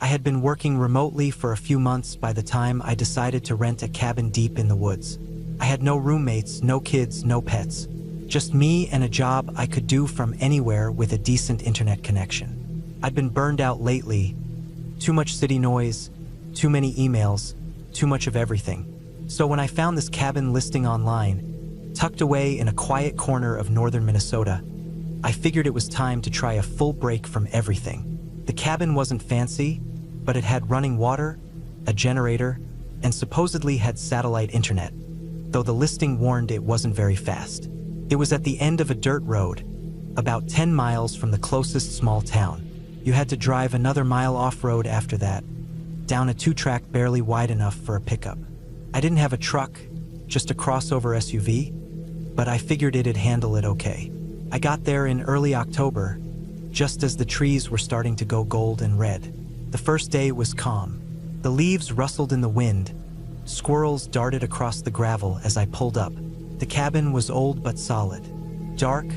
I had been working remotely for a few months by the time I decided to rent a cabin deep in the woods. I had no roommates, no kids, no pets. Just me and a job I could do from anywhere with a decent internet connection. I'd been burned out lately. Too much city noise, too many emails, too much of everything. So when I found this cabin listing online, tucked away in a quiet corner of northern Minnesota, I figured it was time to try a full break from everything. The cabin wasn't fancy, but it had running water, a generator, and supposedly had satellite internet, though the listing warned it wasn't very fast. It was at the end of a dirt road, about 10 miles from the closest small town. You had to drive another mile off-road after that, down a 2-track barely wide enough for a pickup. I didn't have a truck, just a crossover SUV, but I figured it'd handle it okay. I got there in early October, just as the trees were starting to go gold and red. The first day was calm. The leaves rustled in the wind. Squirrels darted across the gravel as I pulled up. The cabin was old but solid. Dark,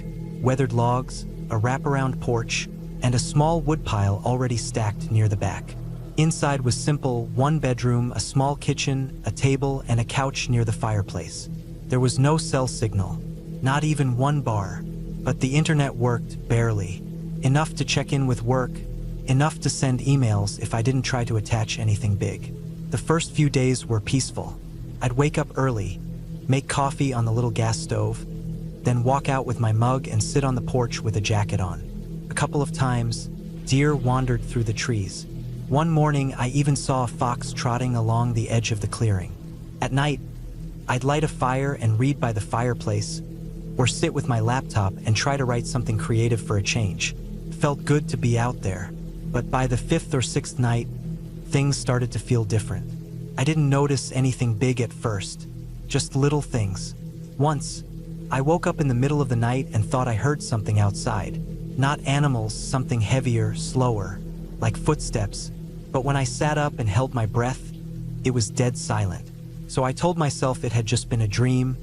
weathered logs, a wraparound porch, and a small woodpile already stacked near the back. Inside was simple, one bedroom, a small kitchen, a table, and a couch near the fireplace. There was no cell signal, not even one bar, but the internet worked barely. Enough to check in with work, enough to send emails if I didn't try to attach anything big. The first few days were peaceful. I'd wake up early, make coffee on the little gas stove, then walk out with my mug and sit on the porch with a jacket on. A couple of times, deer wandered through the trees. One morning, I even saw a fox trotting along the edge of the clearing. At night, I'd light a fire and read by the fireplace, or sit with my laptop and try to write something creative for a change. Felt good to be out there, but by the 5th or 6th night, things started to feel different. I didn't notice anything big at first, just little things. Once, I woke up in the middle of the night and thought I heard something outside. Not animals, something heavier, slower, like footsteps. But when I sat up and held my breath, it was dead silent. So I told myself it had just been a dream,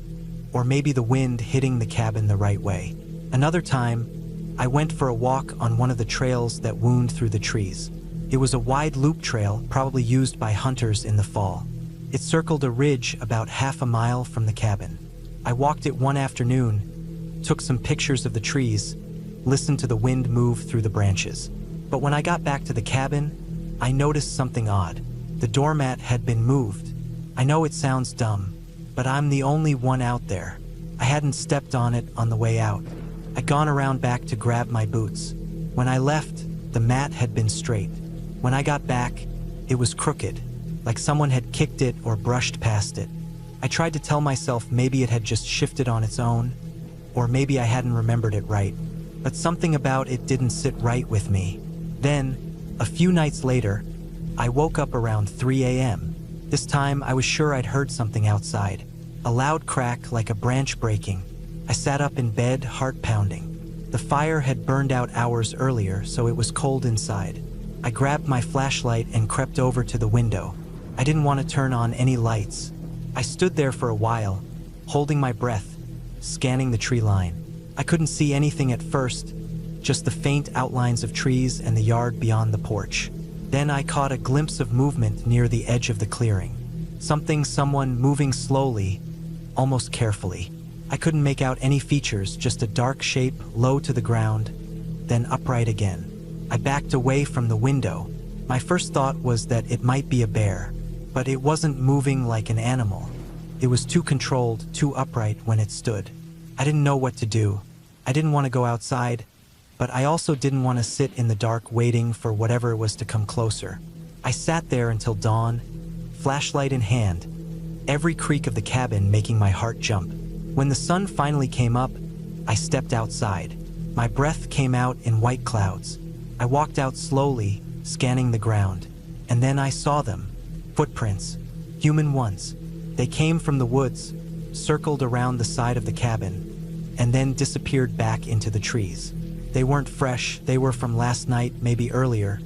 or maybe the wind hitting the cabin the right way. Another time, I went for a walk on one of the trails that wound through the trees. It was a wide loop trail, probably used by hunters in the fall. It circled a ridge about half a mile from the cabin. I walked it one afternoon, took some pictures of the trees, listened to the wind move through the branches. But when I got back to the cabin, I noticed something odd. The doormat had been moved. I know it sounds dumb, but I'm the only one out there. I hadn't stepped on it on the way out. I'd gone around back to grab my boots. When I left, the mat had been straight. When I got back, it was crooked, like someone had kicked it or brushed past it. I tried to tell myself maybe it had just shifted on its own, or maybe I hadn't remembered it right. But something about it didn't sit right with me. Then, a few nights later, I woke up around 3 a.m. This time, I was sure I'd heard something outside. A loud crack like a branch breaking. I sat up in bed, heart pounding. The fire had burned out hours earlier, so it was cold inside. I grabbed my flashlight and crept over to the window. I didn't want to turn on any lights. I stood there for a while, holding my breath, scanning the tree line. I couldn't see anything at first, just the faint outlines of trees and the yard beyond the porch. Then I caught a glimpse of movement near the edge of the clearing. Someone moving slowly, almost carefully. I couldn't make out any features, just a dark shape, low to the ground, then upright again. I backed away from the window. My first thought was that it might be a bear, but it wasn't moving like an animal. It was too controlled, too upright when it stood. I didn't know what to do. I didn't want to go outside, but I also didn't want to sit in the dark waiting for whatever was to come closer. I sat there until dawn, flashlight in hand, every creak of the cabin making my heart jump. When the sun finally came up, I stepped outside. My breath came out in white clouds. I walked out slowly, scanning the ground, and then I saw them. Footprints, human ones. They came from the woods, circled around the side of the cabin, and then disappeared back into the trees. They weren't fresh, they were from last night, maybe earlier,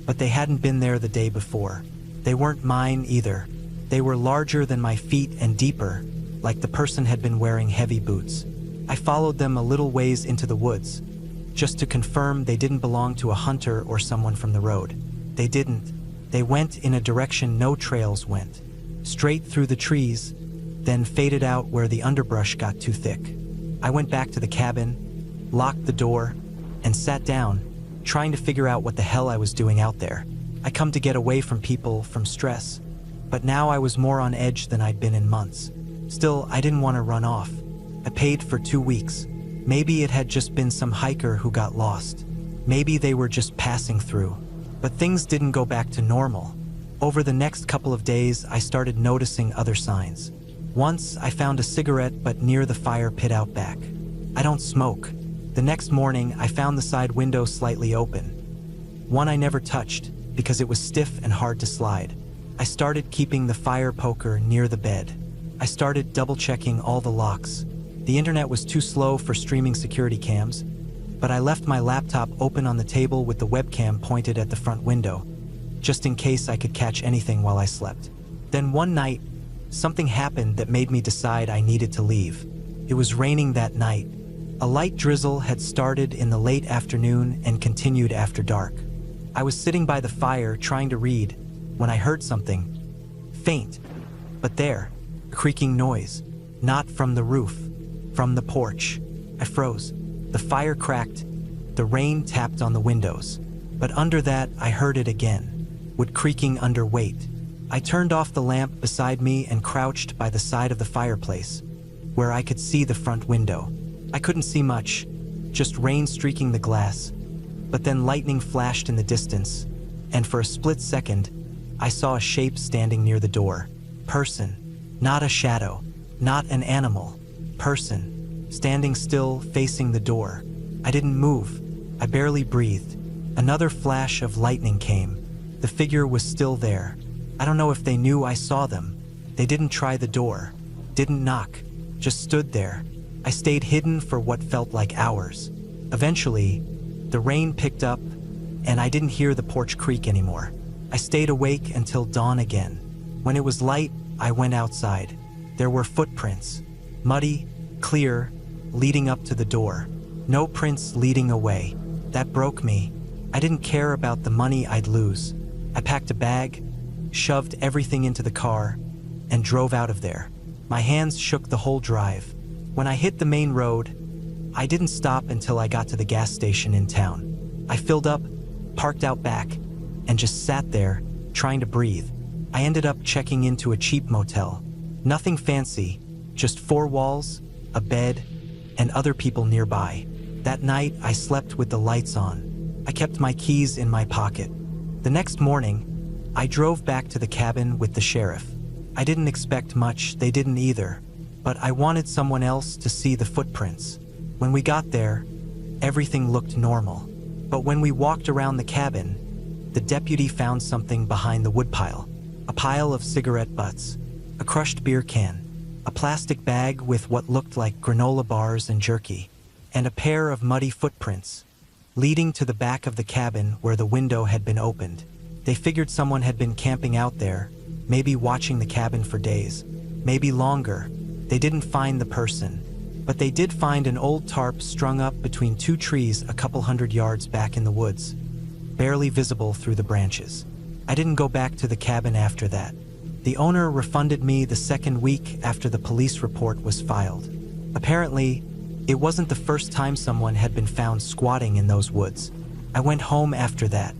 but they hadn't been there the day before. They weren't mine either. They were larger than my feet and deeper, like the person had been wearing heavy boots. I followed them a little ways into the woods, just to confirm they didn't belong to a hunter or someone from the road. They didn't. They went in a direction no trails went, straight through the trees, then faded out where the underbrush got too thick. I went back to the cabin, locked the door, and sat down, trying to figure out what the hell I was doing out there. I come to get away from people, from stress, but now I was more on edge than I'd been in months. Still, I didn't want to run off. I paid for 2 weeks. Maybe it had just been some hiker who got lost. Maybe they were just passing through. But things didn't go back to normal. Over the next couple of days, I started noticing other signs. Once, I found a cigarette but near the fire pit out back. I don't smoke. The next morning, I found the side window slightly open. One I never touched because it was stiff and hard to slide. I started keeping the fire poker near the bed. I started double-checking all the locks. The internet was too slow for streaming security cams, but I left my laptop open on the table with the webcam pointed at the front window, just in case I could catch anything while I slept. Then one night, something happened that made me decide I needed to leave. It was raining that night. A light drizzle had started in the late afternoon and continued after dark. I was sitting by the fire trying to read when I heard something, faint, but there, a creaking noise, not from the roof, from the porch. I froze. The fire cracked, the rain tapped on the windows, but under that I heard it again, wood creaking under weight. I turned off the lamp beside me and crouched by the side of the fireplace, where I could see the front window. I couldn't see much, just rain streaking the glass, but then lightning flashed in the distance, and for a split second, I saw a shape standing near the door. Person, not a shadow, not an animal. Person, standing still, facing the door. I didn't move. I barely breathed. Another flash of lightning came. The figure was still there. I don't know if they knew I saw them. They didn't try the door, didn't knock, just stood there. I stayed hidden for what felt like hours. Eventually, the rain picked up, and I didn't hear the porch creak anymore. I stayed awake until dawn again. When it was light, I went outside. There were footprints, muddy, clear, leading up to the door. No prints leading away. That broke me. I didn't care about the money I'd lose. I packed a bag, shoved everything into the car, and drove out of there. My hands shook the whole drive. When I hit the main road, I didn't stop until I got to the gas station in town. I filled up, parked out back, and just sat there, trying to breathe. I ended up checking into a cheap motel. Nothing fancy, just 4 walls, a bed, and other people nearby. That night, I slept with the lights on. I kept my keys in my pocket. The next morning, I drove back to the cabin with the sheriff. I didn't expect much, they didn't either, but I wanted someone else to see the footprints. When we got there, everything looked normal. But when we walked around the cabin, the deputy found something behind the woodpile. A pile of cigarette butts, a crushed beer can, a plastic bag with what looked like granola bars and jerky, and a pair of muddy footprints, leading to the back of the cabin where the window had been opened. They figured someone had been camping out there, maybe watching the cabin for days, maybe longer. They didn't find the person, but they did find an old tarp strung up between 2 trees a couple hundred yards back in the woods, barely visible through the branches. I didn't go back to the cabin after that. The owner refunded me the second week after the police report was filed. Apparently, it wasn't the first time someone had been found squatting in those woods. I went home after that,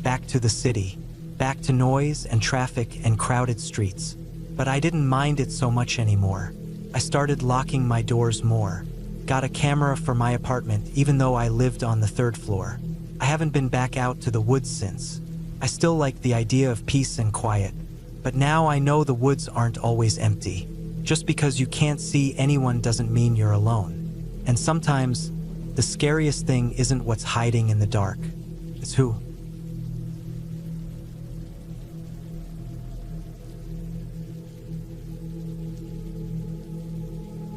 back to the city, back to noise and traffic and crowded streets. But I didn't mind it so much anymore. I started locking my doors more, got a camera for my apartment even though I lived on the 3rd floor. I haven't been back out to the woods since. I still like the idea of peace and quiet, but now I know the woods aren't always empty. Just because you can't see anyone doesn't mean you're alone. And sometimes, the scariest thing isn't what's hiding in the dark, it's who.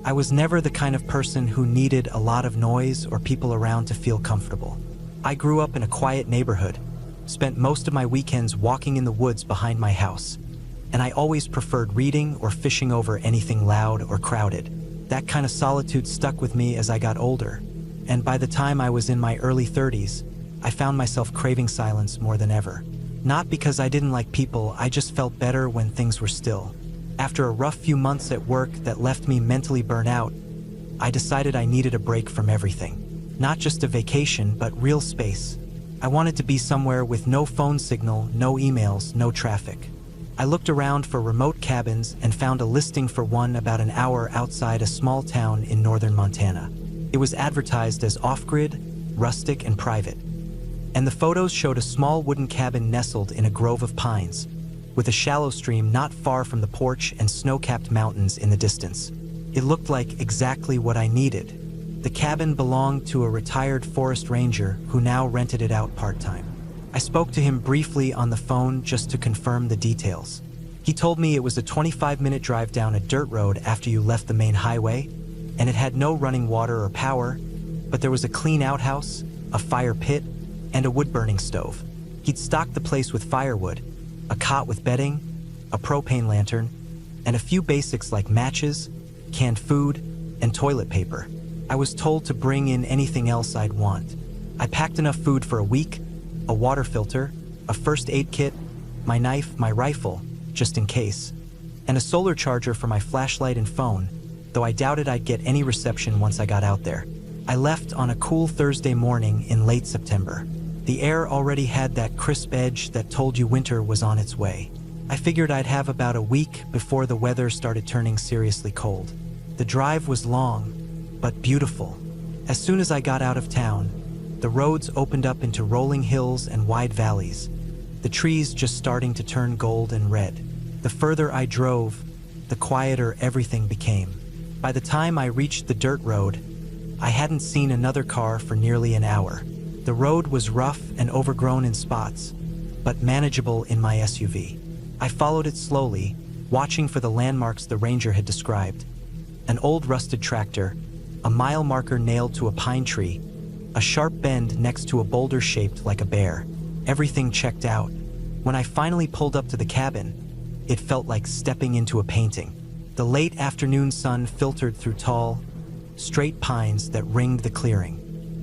I was never the kind of person who needed a lot of noise or people around to feel comfortable. I grew up in a quiet neighborhood, spent most of my weekends walking in the woods behind my house, and I always preferred reading or fishing over anything loud or crowded. That kind of solitude stuck with me as I got older, and by the time I was in my early 30s, I found myself craving silence more than ever. Not because I didn't like people, I just felt better when things were still. After a rough few months at work that left me mentally burnt out, I decided I needed a break from everything. Not just a vacation, but real space. I wanted to be somewhere with no phone signal, no emails, no traffic. I looked around for remote cabins and found a listing for one about an hour outside a small town in northern Montana. It was advertised as off-grid, rustic, and private. And the photos showed a small wooden cabin nestled in a grove of pines, with a shallow stream not far from the porch and snow-capped mountains in the distance. It looked like exactly what I needed. The cabin belonged to a retired forest ranger who now rented it out part-time. I spoke to him briefly on the phone just to confirm the details. He told me it was a 25-minute drive down a dirt road after you left the main highway, and it had no running water or power, but there was a clean outhouse, a fire pit, and a wood-burning stove. He'd stocked the place with firewood, a cot with bedding, a propane lantern, and a few basics like matches, canned food, and toilet paper. I was told to bring in anything else I'd want. I packed enough food for a week, a water filter, a first aid kit, my knife, my rifle, just in case, and a solar charger for my flashlight and phone, though I doubted I'd get any reception once I got out there. I left on a cool Thursday morning in late September. The air already had that crisp edge that told you winter was on its way. I figured I'd have about a week before the weather started turning seriously cold. The drive was long, but beautiful. As soon as I got out of town, the roads opened up into rolling hills and wide valleys, the trees just starting to turn gold and red. The further I drove, the quieter everything became. By the time I reached the dirt road, I hadn't seen another car for nearly an hour. The road was rough and overgrown in spots, but manageable in my SUV. I followed it slowly, watching for the landmarks the ranger had described. An old rusted tractor, a mile marker nailed to a pine tree, a sharp bend next to a boulder shaped like a bear. Everything checked out. When I finally pulled up to the cabin, it felt like stepping into a painting. The late afternoon sun filtered through tall, straight pines that ringed the clearing.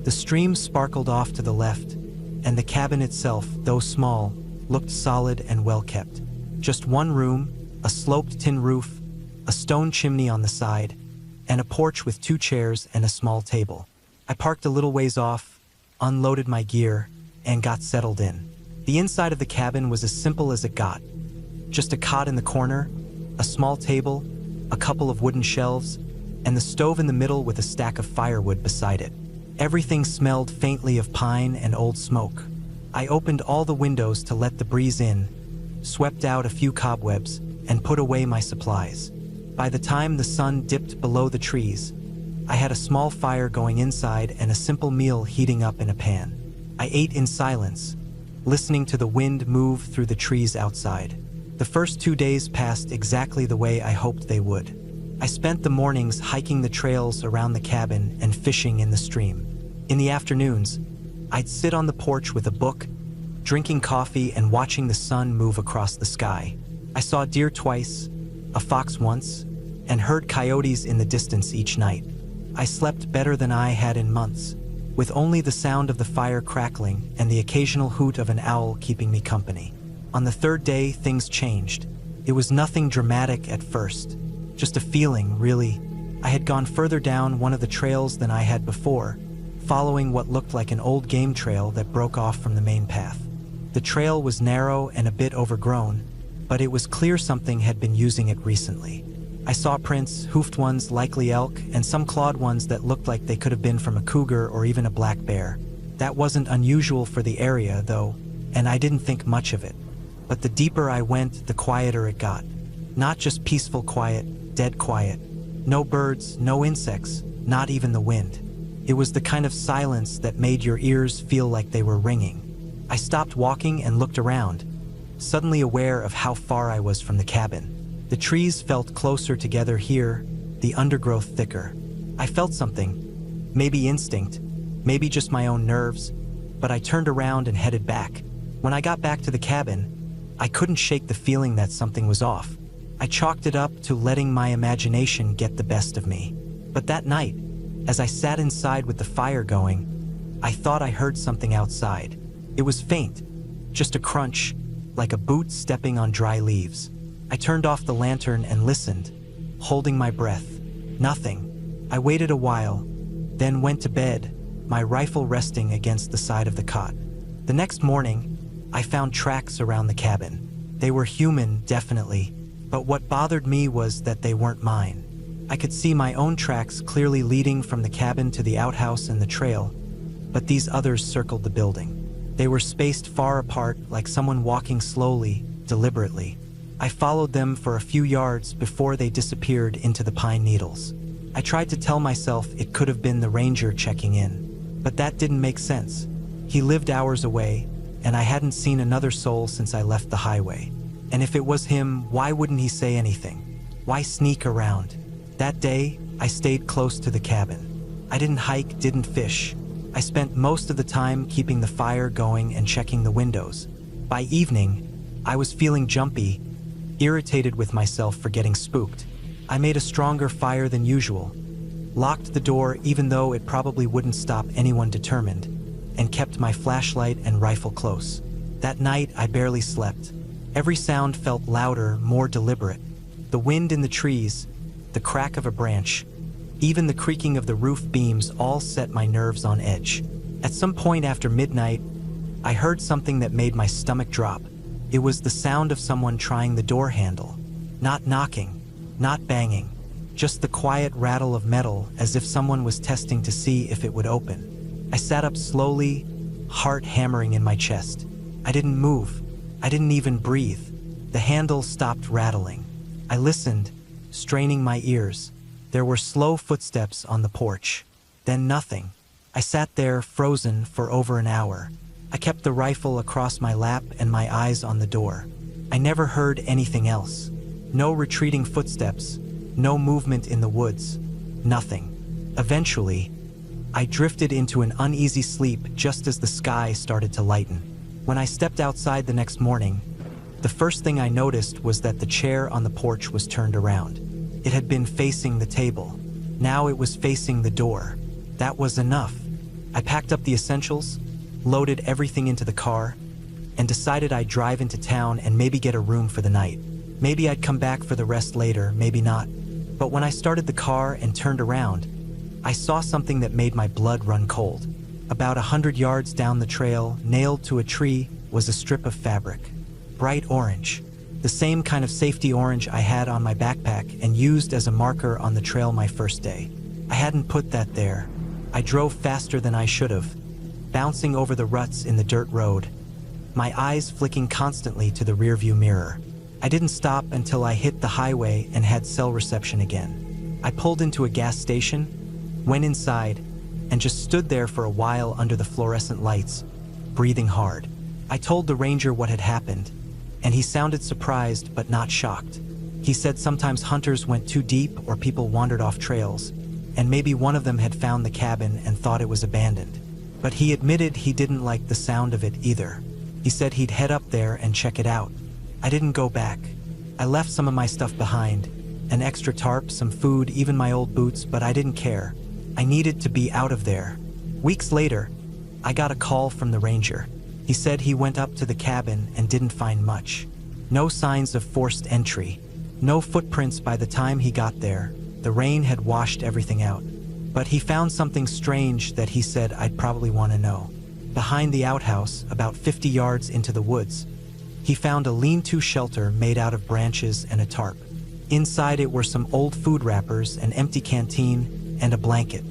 The stream sparkled off to the left, and the cabin itself, though small, looked solid and well-kept. Just one room, a sloped tin roof, a stone chimney on the side, and a porch with 2 chairs and a small table. I parked a little ways off, unloaded my gear, and got settled in. The inside of the cabin was as simple as it got. Just a cot in the corner, a small table, a couple of wooden shelves, and the stove in the middle with a stack of firewood beside it. Everything smelled faintly of pine and old smoke. I opened all the windows to let the breeze in, swept out a few cobwebs, and put away my supplies. By the time the sun dipped below the trees, I had a small fire going inside and a simple meal heating up in a pan. I ate in silence, listening to the wind move through the trees outside. The first 2 days passed exactly the way I hoped they would. I spent the mornings hiking the trails around the cabin and fishing in the stream. In the afternoons, I'd sit on the porch with a book, drinking coffee and watching the sun move across the sky. I saw deer twice, a fox once, and heard coyotes in the distance each night. I slept better than I had in months, with only the sound of the fire crackling and the occasional hoot of an owl keeping me company. On the 3rd day, things changed. It was nothing dramatic at first, just a feeling, really. I had gone further down one of the trails than I had before, following what looked like an old game trail that broke off from the main path. The trail was narrow and a bit overgrown, but it was clear something had been using it recently. I saw prints, hoofed ones likely elk, and some clawed ones that looked like they could have been from a cougar or even a black bear. That wasn't unusual for the area, though, and I didn't think much of it. But the deeper I went, the quieter it got. Not just peaceful quiet, dead quiet. No birds, no insects, not even the wind. It was the kind of silence that made your ears feel like they were ringing. I stopped walking and looked around, suddenly aware of how far I was from the cabin. The trees felt closer together here, the undergrowth thicker. I felt something, maybe instinct, maybe just my own nerves, but I turned around and headed back. When I got back to the cabin, I couldn't shake the feeling that something was off. I chalked it up to letting my imagination get the best of me. But that night, as I sat inside with the fire going, I thought I heard something outside. It was faint, just a crunch, like a boot stepping on dry leaves. I turned off the lantern and listened, holding my breath. Nothing. I waited a while, then went to bed, my rifle resting against the side of the cot. The next morning, I found tracks around the cabin. They were human, definitely, but what bothered me was that they weren't mine. I could see my own tracks clearly leading from the cabin to the outhouse and the trail, but these others circled the building. They were spaced far apart, like someone walking slowly, deliberately. I followed them for a few yards before they disappeared into the pine needles. I tried to tell myself it could have been the ranger checking in, but that didn't make sense. He lived hours away, and I hadn't seen another soul since I left the highway. And if it was him, why wouldn't he say anything? Why sneak around? That day, I stayed close to the cabin. I didn't hike, didn't fish. I spent most of the time keeping the fire going and checking the windows. By evening, I was feeling jumpy, irritated with myself for getting spooked. I made a stronger fire than usual, locked the door even though it probably wouldn't stop anyone determined, and kept my flashlight and rifle close. That night, I barely slept. Every sound felt louder, more deliberate. The wind in the trees, the crack of a branch, even the creaking of the roof beams all set my nerves on edge. At some point after midnight, I heard something that made my stomach drop. It was the sound of someone trying the door handle. Not knocking, not banging, just the quiet rattle of metal as if someone was testing to see if it would open. I sat up slowly, heart hammering in my chest. I didn't move. I didn't even breathe. The handle stopped rattling. I listened, straining my ears. There were slow footsteps on the porch. Then nothing. I sat there, frozen, for over an hour. I kept the rifle across my lap and my eyes on the door. I never heard anything else. No retreating footsteps, no movement in the woods, nothing. Eventually, I drifted into an uneasy sleep just as the sky started to lighten. When I stepped outside the next morning, the first thing I noticed was that the chair on the porch was turned around. It had been facing the table. Now it was facing the door. That was enough. I packed up the essentials, loaded everything into the car, and decided I'd drive into town and maybe get a room for the night. Maybe I'd come back for the rest later, maybe not. But when I started the car and turned around, I saw something that made my blood run cold. About 100 yards down the trail, nailed to a tree, was a strip of fabric. Bright orange. The same kind of safety orange I had on my backpack and used as a marker on the trail my first day. I hadn't put that there. I drove faster than I should have, bouncing over the ruts in the dirt road, my eyes flicking constantly to the rearview mirror. I didn't stop until I hit the highway and had cell reception again. I pulled into a gas station, went inside, and just stood there for a while under the fluorescent lights, breathing hard. I told the ranger what had happened, and he sounded surprised but not shocked. He said sometimes hunters went too deep or people wandered off trails, and maybe one of them had found the cabin and thought it was abandoned. But he admitted he didn't like the sound of it either. He said he'd head up there and check it out. I didn't go back. I left some of my stuff behind, an extra tarp, some food, even my old boots, but I didn't care. I needed to be out of there. Weeks later, I got a call from the ranger. He said he went up to the cabin and didn't find much. No signs of forced entry. No footprints by the time he got there. The rain had washed everything out. But he found something strange that he said I'd probably want to know. Behind the outhouse, about 50 yards into the woods, he found a lean-to shelter made out of branches and a tarp. Inside it were some old food wrappers, an empty canteen, and a blanket.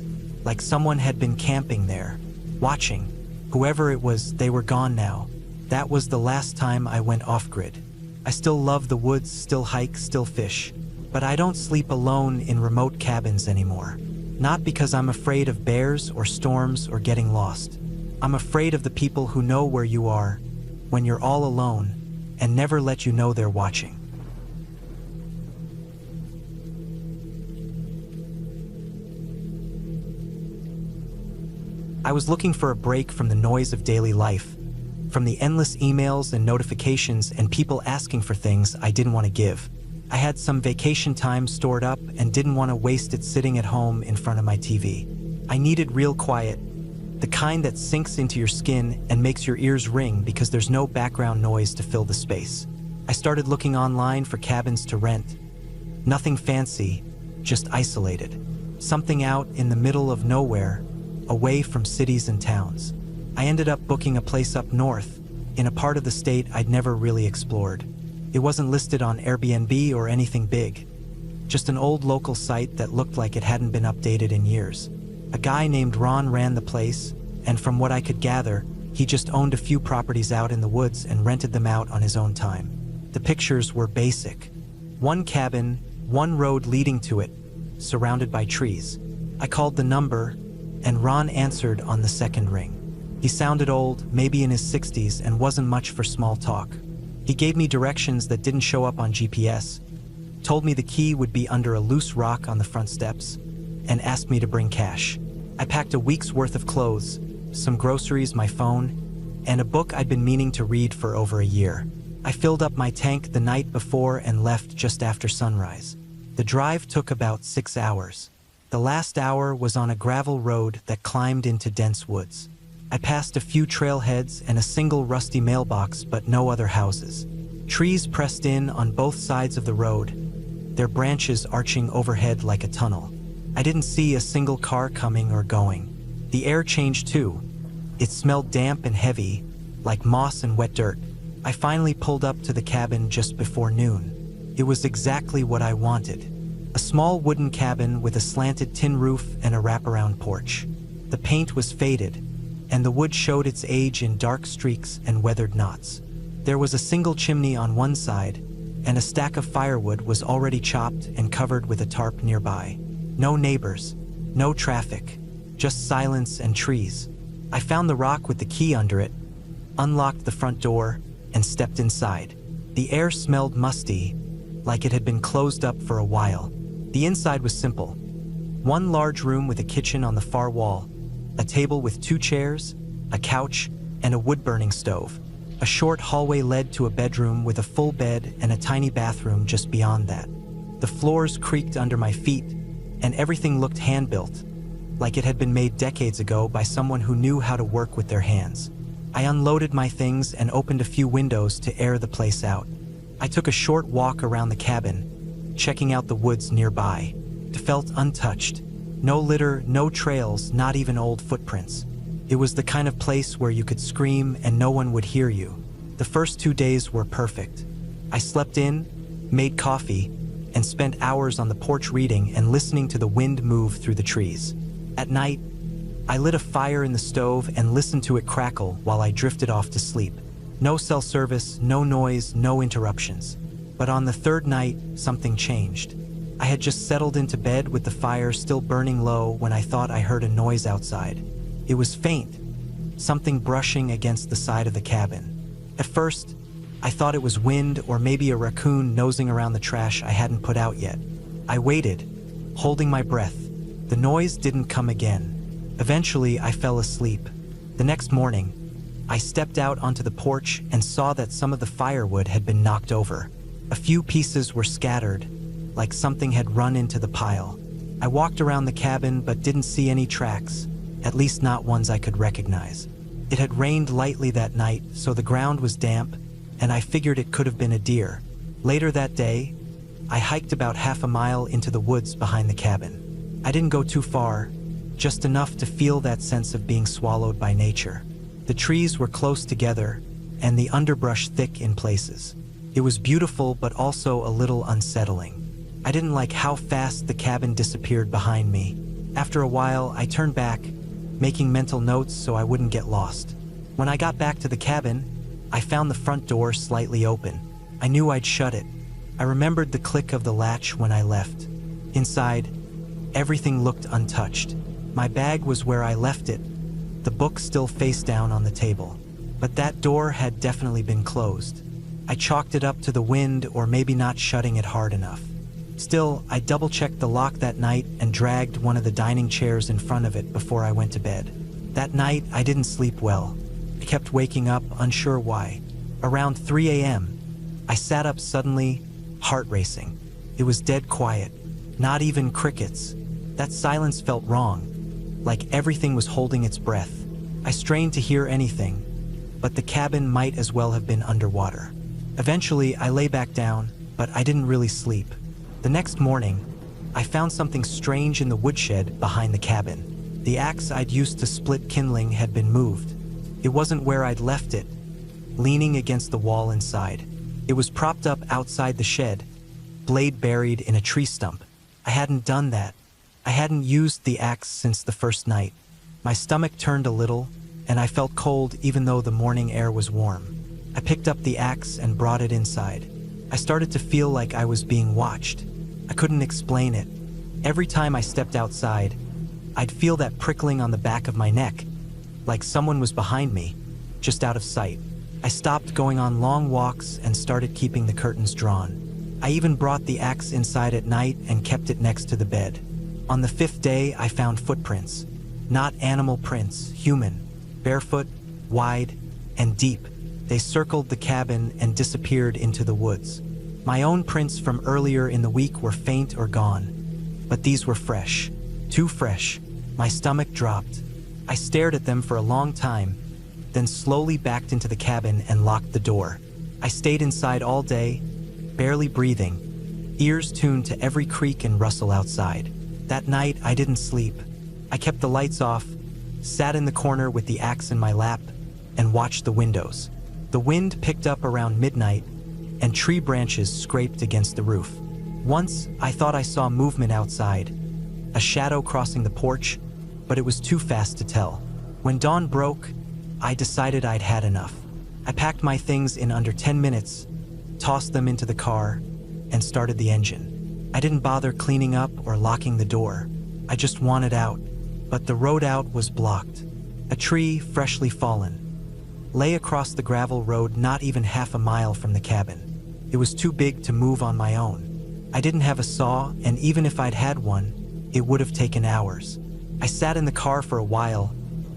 Like someone had been camping there, watching. Whoever it was, they were gone now. That was the last time I went off-grid. I still love the woods, still hike, still fish. But I don't sleep alone in remote cabins anymore. Not because I'm afraid of bears or storms or getting lost. I'm afraid of the people who know where you are when you're all alone and never let you know they're watching. I was looking for a break from the noise of daily life, from the endless emails and notifications and people asking for things I didn't want to give. I had some vacation time stored up and didn't want to waste it sitting at home in front of my TV. I needed real quiet, the kind that sinks into your skin and makes your ears ring because there's no background noise to fill the space. I started looking online for cabins to rent. Nothing fancy, just isolated. Something out in the middle of nowhere, away from cities and towns. I ended up booking a place up north, in a part of the state I'd never really explored. It wasn't listed on Airbnb or anything big, just an old local site that looked like it hadn't been updated in years. A guy named Ron ran the place, and from what I could gather, he just owned a few properties out in the woods and rented them out on his own time. The pictures were basic. One cabin, one road leading to it, surrounded by trees. I called the number, and Ron answered on the second ring. He sounded old, maybe in his 60s, and wasn't much for small talk. He gave me directions that didn't show up on GPS, told me the key would be under a loose rock on the front steps, and asked me to bring cash. I packed a week's worth of clothes, some groceries, my phone, and a book I'd been meaning to read for over a year. I filled up my tank the night before and left just after sunrise. The drive took about 6 hours. The last hour was on a gravel road that climbed into dense woods. I passed a few trailheads and a single rusty mailbox, but no other houses. Trees pressed in on both sides of the road, their branches arching overhead like a tunnel. I didn't see a single car coming or going. The air changed too. It smelled damp and heavy, like moss and wet dirt. I finally pulled up to the cabin just before noon. It was exactly what I wanted. A small wooden cabin with a slanted tin roof and a wraparound porch. The paint was faded, and the wood showed its age in dark streaks and weathered knots. There was a single chimney on one side, and a stack of firewood was already chopped and covered with a tarp nearby. No neighbors, no traffic, just silence and trees. I found the rock with the key under it, unlocked the front door, and stepped inside. The air smelled musty, like it had been closed up for a while. The inside was simple. One large room with a kitchen on the far wall, a table with 2 chairs, a couch, and a wood-burning stove. A short hallway led to a bedroom with a full bed and a tiny bathroom just beyond that. The floors creaked under my feet, and everything looked hand-built, like it had been made decades ago by someone who knew how to work with their hands. I unloaded my things and opened a few windows to air the place out. I took a short walk around the cabin, checking out the woods nearby. It felt untouched. No litter, no trails, not even old footprints. It was the kind of place where you could scream and no one would hear you. The first 2 days were perfect. I slept in, made coffee, and spent hours on the porch reading and listening to the wind move through the trees. At night, I lit a fire in the stove and listened to it crackle while I drifted off to sleep. No cell service, no noise, no interruptions. But on the third night, something changed. I had just settled into bed with the fire still burning low when I thought I heard a noise outside. It was faint, something brushing against the side of the cabin. At first, I thought it was wind or maybe a raccoon nosing around the trash I hadn't put out yet. I waited, holding my breath. The noise didn't come again. Eventually, I fell asleep. The next morning, I stepped out onto the porch and saw that some of the firewood had been knocked over. A few pieces were scattered, like something had run into the pile. I walked around the cabin but didn't see any tracks, at least not ones I could recognize. It had rained lightly that night, so the ground was damp, and I figured it could have been a deer. Later that day, I hiked about half a mile into the woods behind the cabin. I didn't go too far, just enough to feel that sense of being swallowed by nature. The trees were close together, and the underbrush thick in places. It was beautiful but also a little unsettling. I didn't like how fast the cabin disappeared behind me. After a while, I turned back, making mental notes so I wouldn't get lost. When I got back to the cabin, I found the front door slightly open. I knew I'd shut it. I remembered the click of the latch when I left. Inside, everything looked untouched. My bag was where I left it, the book still face down on the table. But that door had definitely been closed. I chalked it up to the wind or maybe not shutting it hard enough. Still, I double-checked the lock that night and dragged one of the dining chairs in front of it before I went to bed. That night, I didn't sleep well. I kept waking up, unsure why. Around 3 a.m., I sat up suddenly, heart racing. It was dead quiet, not even crickets. That silence felt wrong, like everything was holding its breath. I strained to hear anything, but the cabin might as well have been underwater. Eventually, I lay back down, but I didn't really sleep. The next morning, I found something strange in the woodshed behind the cabin. The axe I'd used to split kindling had been moved. It wasn't where I'd left it, leaning against the wall inside. It was propped up outside the shed, blade buried in a tree stump. I hadn't done that. I hadn't used the axe since the first night. My stomach turned a little, and I felt cold even though the morning air was warm. I picked up the axe and brought it inside. I started to feel like I was being watched. I couldn't explain it. Every time I stepped outside, I'd feel that prickling on the back of my neck, like someone was behind me, just out of sight. I stopped going on long walks and started keeping the curtains drawn. I even brought the axe inside at night and kept it next to the bed. On the 5th day, I found footprints. Not animal prints, human, barefoot, wide, and deep. They circled the cabin and disappeared into the woods. My own prints from earlier in the week were faint or gone, but these were fresh. Too fresh. My stomach dropped. I stared at them for a long time, then slowly backed into the cabin and locked the door. I stayed inside all day, barely breathing, ears tuned to every creak and rustle outside. That night, I didn't sleep. I kept the lights off, sat in the corner with the axe in my lap, and watched the windows. The wind picked up around midnight, and tree branches scraped against the roof. Once, I thought I saw movement outside, a shadow crossing the porch, but it was too fast to tell. When dawn broke, I decided I'd had enough. I packed my things in under 10 minutes, tossed them into the car, and started the engine. I didn't bother cleaning up or locking the door. I just wanted out, but the road out was blocked. A tree, freshly fallen, lay across the gravel road not even half a mile from the cabin. It was too big to move on my own. I didn't have a saw, and even if I'd had one, it would have taken hours. I sat in the car for a while,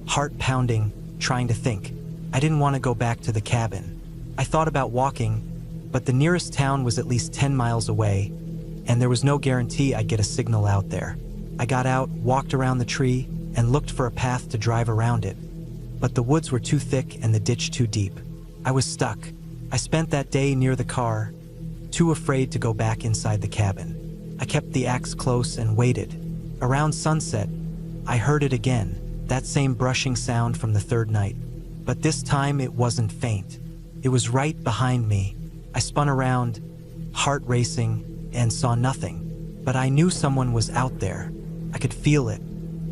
heart pounding, trying to think. I didn't want to go back to the cabin. I thought about walking, but the nearest town was at least 10 miles away, and there was no guarantee I'd get a signal out there. I got out, walked around the tree, and looked for a path to drive around it. But the woods were too thick and the ditch too deep. I was stuck. I spent that day near the car, too afraid to go back inside the cabin. I kept the axe close and waited. Around sunset, I heard it again, that same brushing sound from the 3rd night. But this time it wasn't faint. It was right behind me. I spun around, heart racing, and saw nothing. But I knew someone was out there. I could feel it.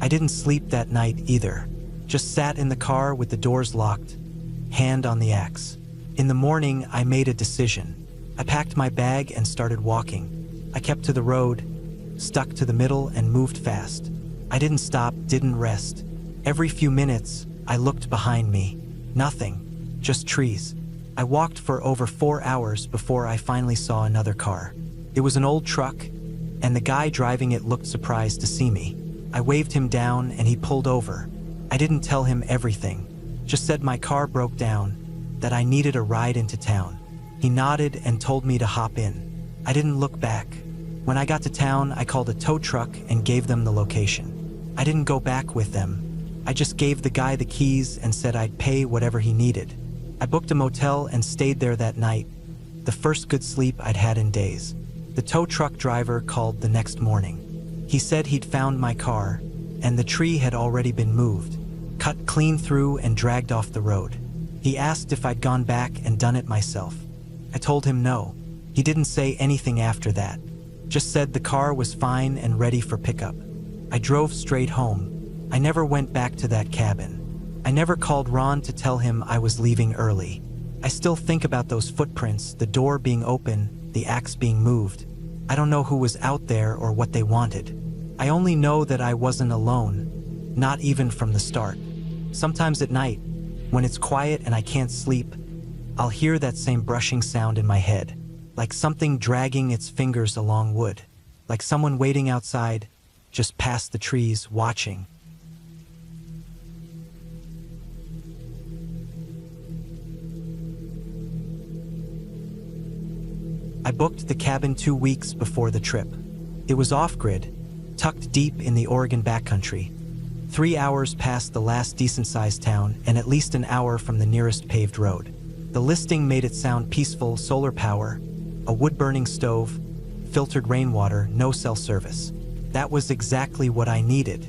I didn't sleep that night either. Just sat in the car with the doors locked, hand on the axe. In the morning, I made a decision. I packed my bag and started walking. I kept to the road, stuck to the middle, and moved fast. I didn't stop, didn't rest. Every few minutes, I looked behind me. Nothing, just trees. I walked for over 4 hours before I finally saw another car. It was an old truck, and the guy driving it looked surprised to see me. I waved him down and he pulled over. I didn't tell him everything, just said my car broke down, that I needed a ride into town. He nodded and told me to hop in. I didn't look back. When I got to town, I called a tow truck and gave them the location. I didn't go back with them. I just gave the guy the keys and said I'd pay whatever he needed. I booked a motel and stayed there that night, the first good sleep I'd had in days. The tow truck driver called the next morning. He said he'd found my car, and the tree had already been moved, cut clean through and dragged off the road. He asked if I'd gone back and done it myself. I told him no. He didn't say anything after that, just said the car was fine and ready for pickup. I drove straight home. I never went back to that cabin. I never called Ron to tell him I was leaving early. I still think about those footprints, the door being open, the axe being moved. I don't know who was out there or what they wanted. I only know that I wasn't alone, not even from the start. Sometimes at night, when it's quiet and I can't sleep, I'll hear that same brushing sound in my head, like something dragging its fingers along wood, like someone waiting outside, just past the trees, watching. I booked the cabin 2 weeks before the trip. It was off-grid, tucked deep in the Oregon backcountry. 3 hours past the last decent-sized town and at least an hour from the nearest paved road. The listing made it sound peaceful: solar power, a wood-burning stove, filtered rainwater, no cell service. That was exactly what I needed.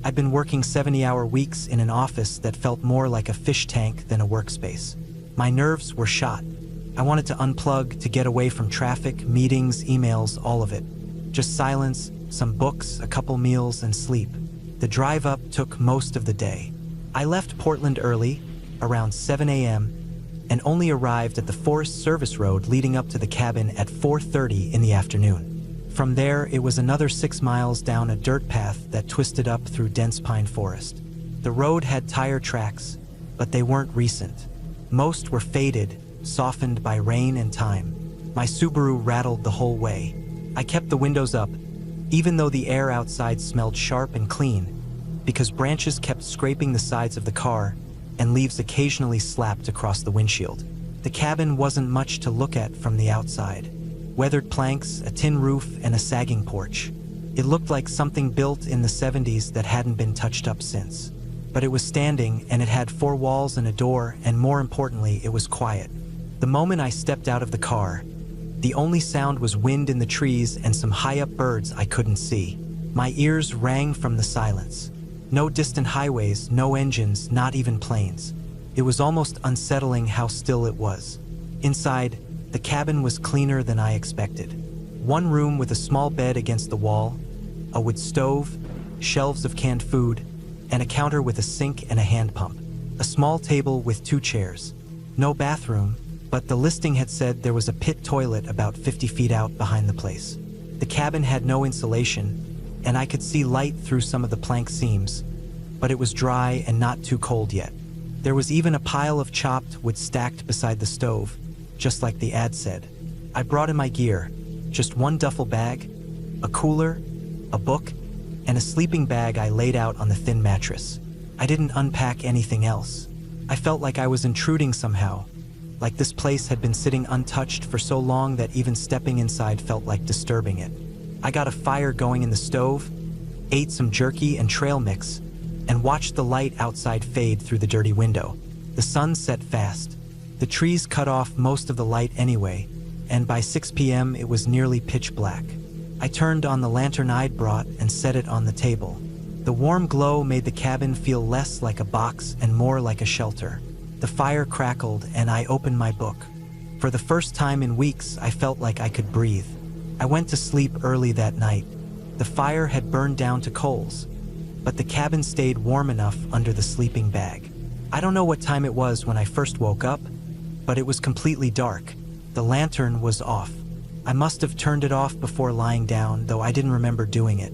I'd been working 70-hour weeks in an office that felt more like a fish tank than a workspace. My nerves were shot. I wanted to unplug, to get away from traffic, meetings, emails, all of it. Just silence, some books, a couple meals, and sleep. The drive up took most of the day. I left Portland early, around 7 a.m., and only arrived at the Forest Service Road leading up to the cabin at 4:30 in the afternoon. From there, it was another 6 miles down a dirt path that twisted up through dense pine forest. The road had tire tracks, but they weren't recent. Most were faded, softened by rain and time. My Subaru rattled the whole way. I kept the windows up, even though the air outside smelled sharp and clean, because branches kept scraping the sides of the car and leaves occasionally slapped across the windshield. The cabin wasn't much to look at from the outside. Weathered planks, a tin roof, and a sagging porch. It looked like something built in the 70s that hadn't been touched up since. But it was standing, and it had 4 walls and a door, and more importantly, it was quiet. The moment I stepped out of the car, the only sound was wind in the trees and some high-up birds I couldn't see. My ears rang from the silence. No distant highways, no engines, not even planes. It was almost unsettling how still it was. Inside, the cabin was cleaner than I expected. One room with a small bed against the wall, a wood stove, shelves of canned food, and a counter with a sink and a hand pump. A small table with 2 chairs. No bathroom, but the listing had said there was a pit toilet about 50 feet out behind the place. The cabin had no insulation, and I could see light through some of the plank seams, but it was dry and not too cold yet. There was even a pile of chopped wood stacked beside the stove, just like the ad said. I brought in my gear, just one duffel bag, a cooler, a book, and a sleeping bag I laid out on the thin mattress. I didn't unpack anything else. I felt like I was intruding somehow, like this place had been sitting untouched for so long that even stepping inside felt like disturbing it. I got a fire going in the stove, ate some jerky and trail mix, and watched the light outside fade through the dirty window. The sun set fast. The trees cut off most of the light anyway, and by 6 p.m. it was nearly pitch black. I turned on the lantern I'd brought and set it on the table. The warm glow made the cabin feel less like a box and more like a shelter. The fire crackled and I opened my book. For the first time in weeks, I felt like I could breathe. I went to sleep early that night. The fire had burned down to coals, but the cabin stayed warm enough under the sleeping bag. I don't know what time it was when I first woke up, but it was completely dark. The lantern was off. I must have turned it off before lying down, though I didn't remember doing it.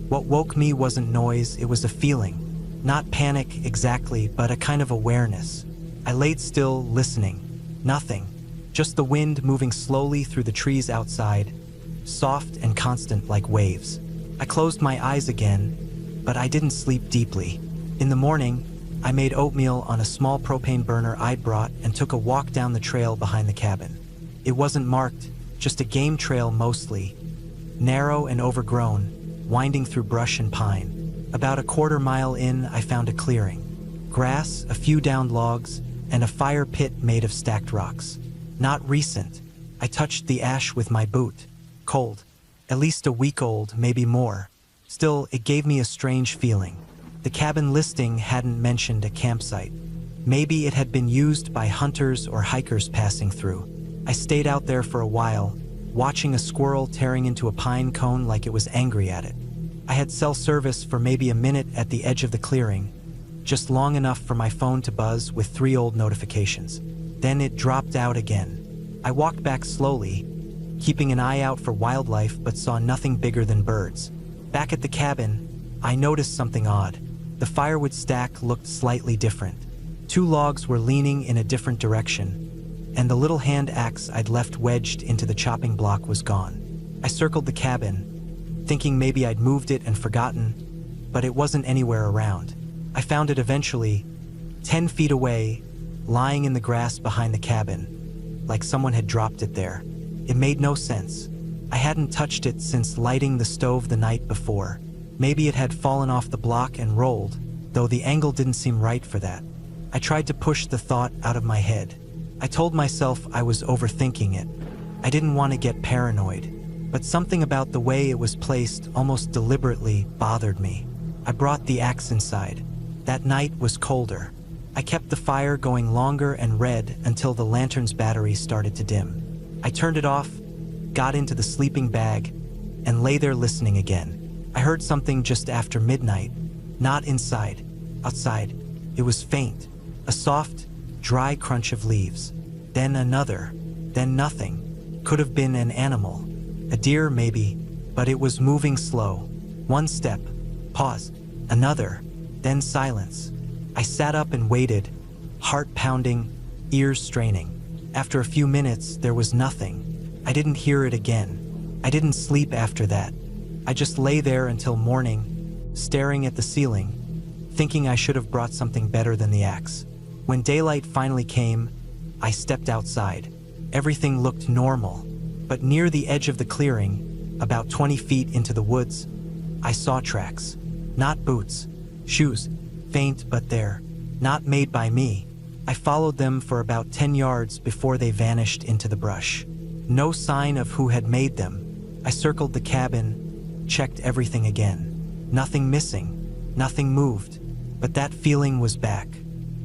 What woke me wasn't noise, it was a feeling. Not panic exactly, but a kind of awareness. I laid still, listening. Nothing. Just the wind moving slowly through the trees outside, soft and constant like waves. I closed my eyes again, but I didn't sleep deeply. In the morning, I made oatmeal on a small propane burner I'd brought and took a walk down the trail behind the cabin. It wasn't marked, just a game trail mostly, narrow and overgrown, winding through brush and pine. About a quarter mile in, I found a clearing. Grass, a few downed logs, and a fire pit made of stacked rocks. Not recent. I touched the ash with my boot. Cold. At least a week old, maybe more. Still, it gave me a strange feeling. The cabin listing hadn't mentioned a campsite. Maybe it had been used by hunters or hikers passing through. I stayed out there for a while, watching a squirrel tearing into a pine cone like it was angry at it. I had cell service for maybe a minute at the edge of the clearing, just long enough for my phone to buzz with 3 old notifications. Then it dropped out again. I walked back slowly, keeping an eye out for wildlife, but saw nothing bigger than birds. Back at the cabin, I noticed something odd. The firewood stack looked slightly different. 2 logs were leaning in a different direction, and the little hand axe I'd left wedged into the chopping block was gone. I circled the cabin, thinking maybe I'd moved it and forgotten, but it wasn't anywhere around. I found it eventually, 10 feet away, lying in the grass behind the cabin, like someone had dropped it there. It made no sense. I hadn't touched it since lighting the stove the night before. Maybe it had fallen off the block and rolled, though the angle didn't seem right for that. I tried to push the thought out of my head. I told myself I was overthinking it. I didn't want to get paranoid, but something about the way it was placed almost deliberately bothered me. I brought the axe inside. That night was colder. I kept the fire going longer and read until the lantern's battery started to dim. I turned it off, got into the sleeping bag, and lay there listening again. I heard something just after midnight, not inside, outside. It was faint, a soft, dry crunch of leaves. Then another, then nothing. Could have been an animal, a deer maybe, but it was moving slow. One step, pause, another, then silence. I sat up and waited, heart pounding, ears straining. After a few minutes, there was nothing. I didn't hear it again. I didn't sleep after that. I just lay there until morning, staring at the ceiling, thinking I should have brought something better than the axe. When daylight finally came, I stepped outside. Everything looked normal, but near the edge of the clearing, about 20 feet into the woods, I saw tracks. Not boots, shoes, faint but there, not made by me. I followed them for about 10 yards before they vanished into the brush. No sign of who had made them. I circled the cabin, checked everything again. Nothing missing, nothing moved, but that feeling was back.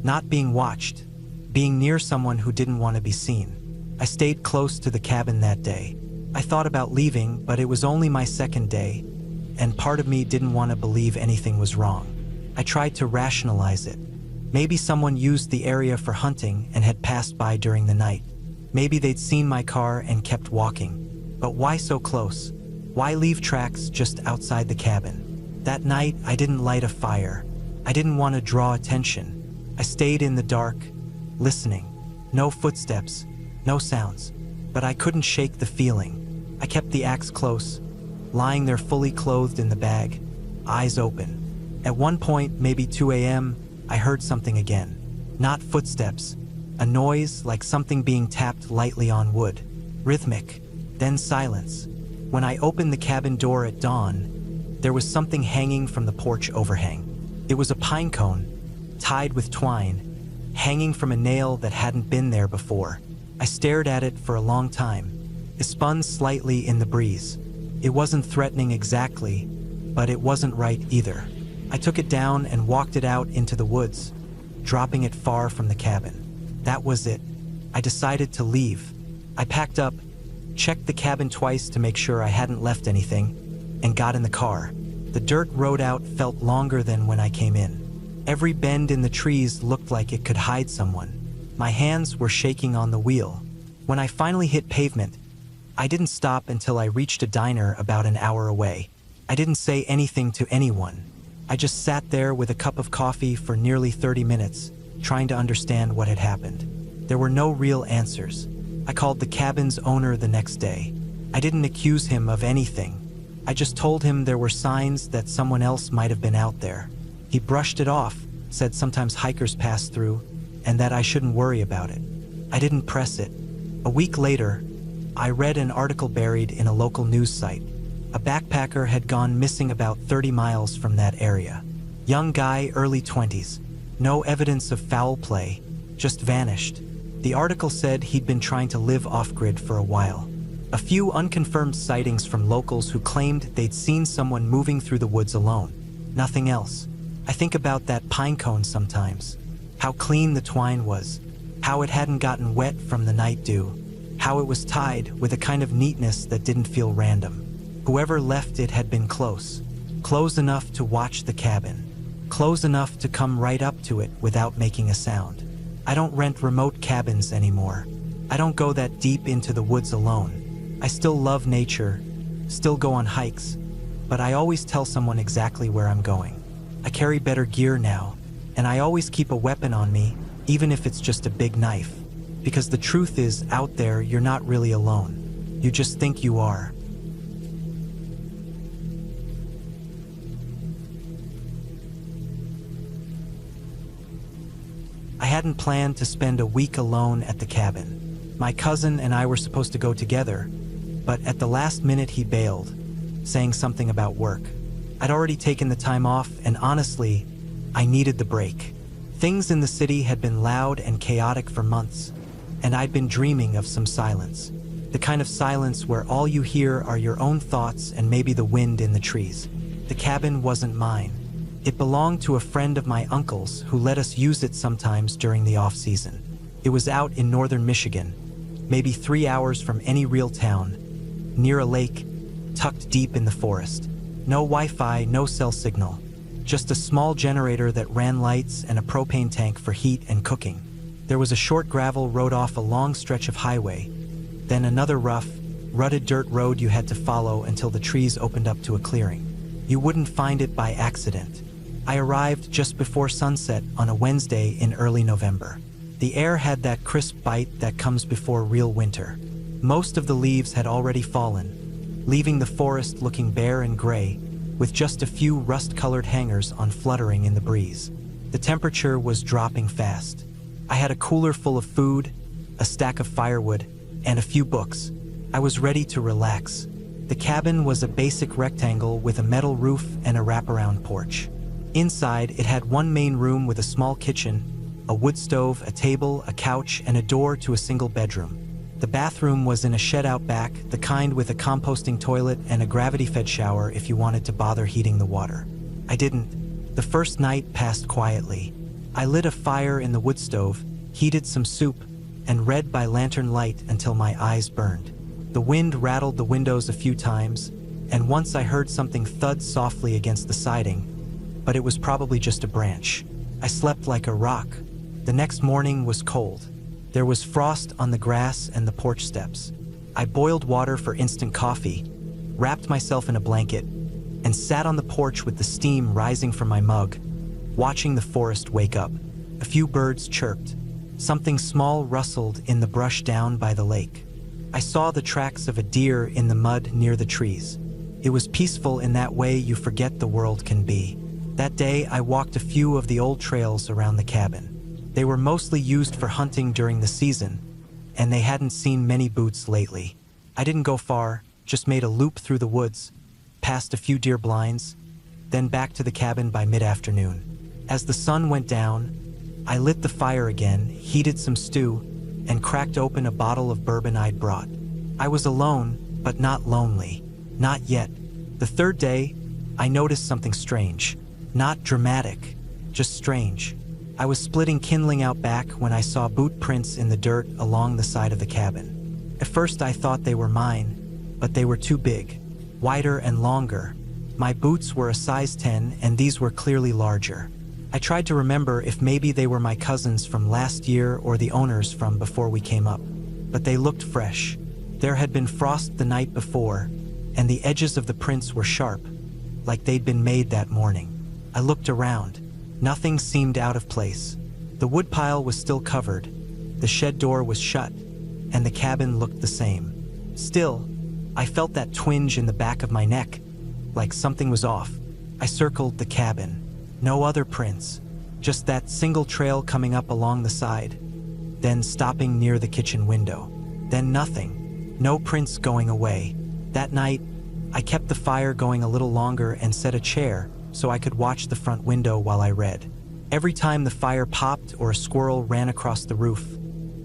Not being watched, being near someone who didn't want to be seen. I stayed close to the cabin that day. I thought about leaving, but it was only my second day, and part of me didn't want to believe anything was wrong. I tried to rationalize it. Maybe someone used the area for hunting and had passed by during the night. Maybe they'd seen my car and kept walking. But why so close? Why leave tracks just outside the cabin? That night, I didn't light a fire. I didn't want to draw attention. I stayed in the dark, listening. No footsteps, no sounds. But I couldn't shake the feeling. I kept the axe close, lying there fully clothed in the bag, eyes open. At one point, maybe 2 a.m., I heard something again. Not footsteps, a noise like something being tapped lightly on wood. Rhythmic, then silence. When I opened the cabin door at dawn, there was something hanging from the porch overhang. It was a pine cone, tied with twine, hanging from a nail that hadn't been there before. I stared at it for a long time. It spun slightly in the breeze. It wasn't threatening exactly, but it wasn't right either. I took it down and walked it out into the woods, dropping it far from the cabin. That was it. I decided to leave. I packed up, checked the cabin twice to make sure I hadn't left anything, and got in the car. The dirt road out felt longer than when I came in. Every bend in the trees looked like it could hide someone. My hands were shaking on the wheel. When I finally hit pavement, I didn't stop until I reached a diner about an hour away. I didn't say anything to anyone. I just sat there with a cup of coffee for nearly 30 minutes, trying to understand what had happened. There were no real answers. I called the cabin's owner the next day. I didn't accuse him of anything. I just told him there were signs that someone else might have been out there. He brushed it off, said sometimes hikers pass through, and that I shouldn't worry about it. I didn't press it. A week later, I read an article buried in a local news site. A backpacker had gone missing about 30 miles from that area. Young guy, early 20s. No evidence of foul play, just vanished. The article said he'd been trying to live off-grid for a while. A few unconfirmed sightings from locals who claimed they'd seen someone moving through the woods alone. Nothing else. I think about that pine cone sometimes. How clean the twine was. How it hadn't gotten wet from the night dew. How it was tied with a kind of neatness that didn't feel random. Whoever left it had been close. Close enough to watch the cabin. Close enough to come right up to it without making a sound. I don't rent remote cabins anymore. I don't go that deep into the woods alone. I still love nature, still go on hikes, but I always tell someone exactly where I'm going. I carry better gear now, and I always keep a weapon on me, even if it's just a big knife. Because the truth is, out there, you're not really alone. You just think you are. I hadn't planned to spend a week alone at the cabin. My cousin and I were supposed to go together, but at the last minute he bailed, saying something about work. I'd already taken the time off, and honestly, I needed the break. Things in the city had been loud and chaotic for months, and I'd been dreaming of some silence. The kind of silence where all you hear are your own thoughts and maybe the wind in the trees. The cabin wasn't mine. It belonged to a friend of my uncle's who let us use it sometimes during the off-season. It was out in northern Michigan, maybe 3 hours from any real town, near a lake, tucked deep in the forest. No Wi-Fi, no cell signal. Just a small generator that ran lights and a propane tank for heat and cooking. There was a short gravel road off a long stretch of highway, then another rough, rutted dirt road you had to follow until the trees opened up to a clearing. You wouldn't find it by accident. I arrived just before sunset on a Wednesday in early November. The air had that crisp bite that comes before real winter. Most of the leaves had already fallen, leaving the forest looking bare and gray, with just a few rust-colored hangers on fluttering in the breeze. The temperature was dropping fast. I had a cooler full of food, a stack of firewood, and a few books. I was ready to relax. The cabin was a basic rectangle with a metal roof and a wraparound porch. Inside, it had one main room with a small kitchen, a wood stove, a table, a couch, and a door to a single bedroom. The bathroom was in a shed out back, the kind with a composting toilet and a gravity-fed shower if you wanted to bother heating the water. I didn't. The first night passed quietly. I lit a fire in the wood stove, heated some soup, and read by lantern light until my eyes burned. The wind rattled the windows a few times, and once I heard something thud softly against the siding, but it was probably just a branch. I slept like a rock. The next morning was cold. There was frost on the grass and the porch steps. I boiled water for instant coffee, wrapped myself in a blanket, and sat on the porch with the steam rising from my mug, watching the forest wake up. A few birds chirped. Something small rustled in the brush down by the lake. I saw the tracks of a deer in the mud near the trees. It was peaceful in that way you forget the world can be. That day, I walked a few of the old trails around the cabin. They were mostly used for hunting during the season, and they hadn't seen many boots lately. I didn't go far, just made a loop through the woods, past a few deer blinds, then back to the cabin by mid-afternoon. As the sun went down, I lit the fire again, heated some stew, and cracked open a bottle of bourbon I'd brought. I was alone, but not lonely. Not yet. The third day, I noticed something strange. Not dramatic, just strange. I was splitting kindling out back when I saw boot prints in the dirt along the side of the cabin. At first I thought they were mine, but they were too big, wider and longer. My boots were a size 10 and these were clearly larger. I tried to remember if maybe they were my cousins from last year or the owners from before we came up, but they looked fresh. There had been frost the night before, and the edges of the prints were sharp, like they'd been made that morning. I looked around. Nothing seemed out of place. The woodpile was still covered, the shed door was shut, and the cabin looked the same. Still, I felt that twinge in the back of my neck, like something was off. I circled the cabin. No other prints, just that single trail coming up along the side, then stopping near the kitchen window. Then nothing. No prints going away. That night, I kept the fire going a little longer and set a chair so I could watch the front window while I read. Every time the fire popped or a squirrel ran across the roof,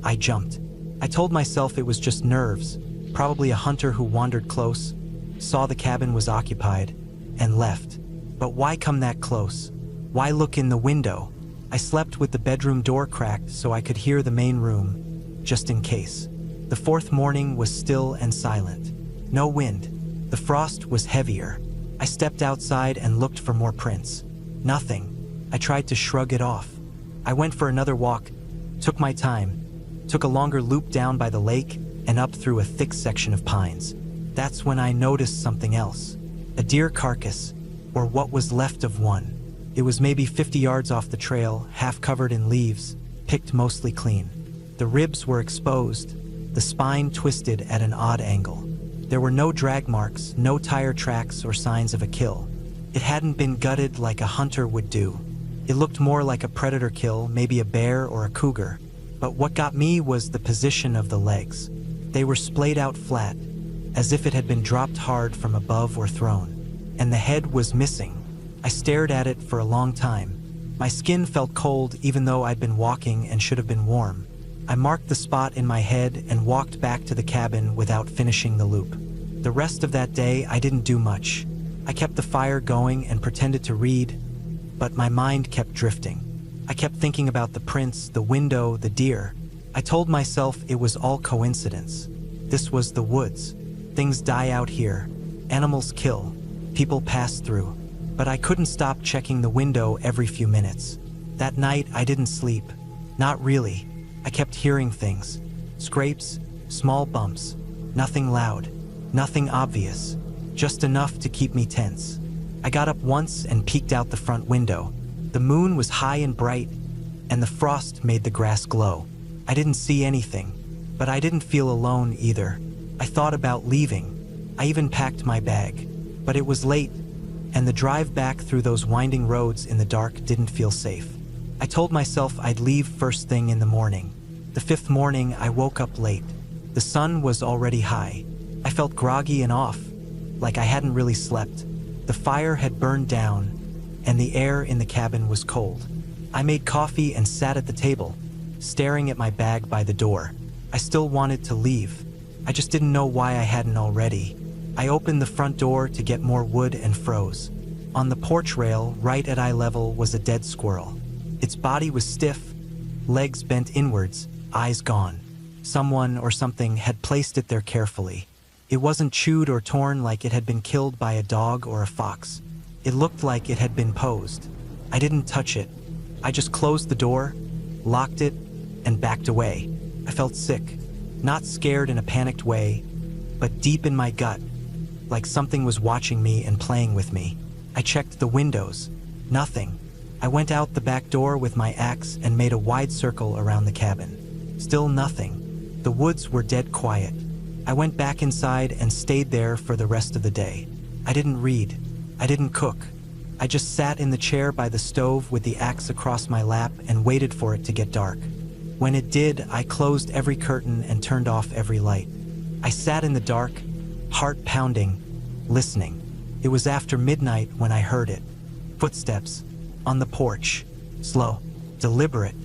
I jumped. I told myself it was just nerves, probably a hunter who wandered close, saw the cabin was occupied, and left. But why come that close? Why look in the window? I slept with the bedroom door cracked so I could hear the main room, just in case. The fourth morning was still and silent. No wind. The frost was heavier. I stepped outside and looked for more prints. Nothing. I tried to shrug it off. I went for another walk, took my time, took a longer loop down by the lake and up through a thick section of pines. That's when I noticed something else. A deer carcass, or what was left of one. It was maybe 50 yards off the trail, half covered in leaves, picked mostly clean. The ribs were exposed, the spine twisted at an odd angle. There were no drag marks, no tire tracks or signs of a kill. It hadn't been gutted like a hunter would do. It looked more like a predator kill, maybe a bear or a cougar. But what got me was the position of the legs. They were splayed out flat, as if it had been dropped hard from above or thrown. And the head was missing. I stared at it for a long time, My skin felt cold even though I'd been walking and should have been warm. I marked the spot in my head and walked back to the cabin without finishing the loop. The rest of that day, I didn't do much. I kept the fire going and pretended to read, but my mind kept drifting. I kept thinking about the prints, the window, the deer. I told myself it was all coincidence. This was the woods. Things die out here. Animals kill. People pass through. But I couldn't stop checking the window every few minutes. That night, I didn't sleep. Not really. I kept hearing things. Scrapes, small bumps. Nothing loud. Nothing obvious. Just enough to keep me tense. I got up once and peeked out the front window. The moon was high and bright, and the frost made the grass glow. I didn't see anything, but I didn't feel alone either. I thought about leaving. I even packed my bag. But it was late, and the drive back through those winding roads in the dark didn't feel safe. I told myself I'd leave first thing in the morning. The fifth morning, I woke up late. The sun was already high. I felt groggy and off, like I hadn't really slept. The fire had burned down, and the air in the cabin was cold. I made coffee and sat at the table, staring at my bag by the door. I still wanted to leave. I just didn't know why I hadn't already. I opened the front door to get more wood and froze. On the porch rail, right at eye level, was a dead squirrel. Its body was stiff, legs bent inwards, eyes gone. Someone or something had placed it there carefully. It wasn't chewed or torn like it had been killed by a dog or a fox. It looked like it had been posed. I didn't touch it. I just closed the door, locked it, and backed away. I felt sick, not scared in a panicked way, but deep in my gut, like something was watching me and playing with me. I checked the windows. Nothing. I went out the back door with my axe and made a wide circle around the cabin. Still nothing. The woods were dead quiet. I went back inside and stayed there for the rest of the day. I didn't read. I didn't cook. I just sat in the chair by the stove with the axe across my lap and waited for it to get dark. When it did, I closed every curtain and turned off every light. I sat in the dark, heart pounding, listening. It was after midnight when I heard it. Footsteps. On the porch. Slow. Deliberate.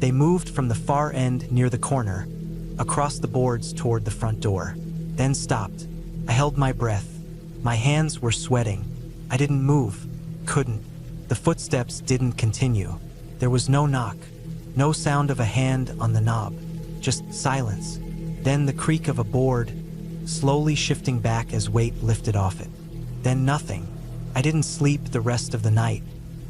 They moved from the far end near the corner, across the boards toward the front door. Then stopped. I held my breath. My hands were sweating. I didn't move. Couldn't. The footsteps didn't continue. There was no knock. No sound of a hand on the knob. Just silence. Then the creak of a board, slowly shifting back as weight lifted off it. Then nothing. I didn't sleep the rest of the night.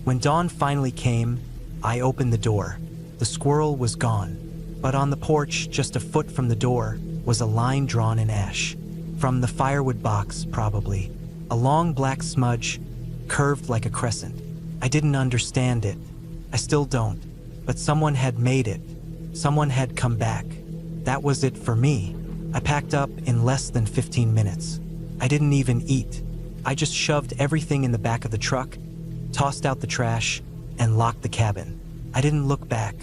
When dawn finally came, I opened the door. The squirrel was gone. But on the porch, just a foot from the door, was a line drawn in ash. From the firewood box, probably. A long black smudge, curved like a crescent. I didn't understand it. I still don't. But someone had made it. Someone had come back. That was it for me. I packed up in less than 15 minutes. I didn't even eat. I just shoved everything in the back of the truck, tossed out the trash, and locked the cabin. I didn't look back.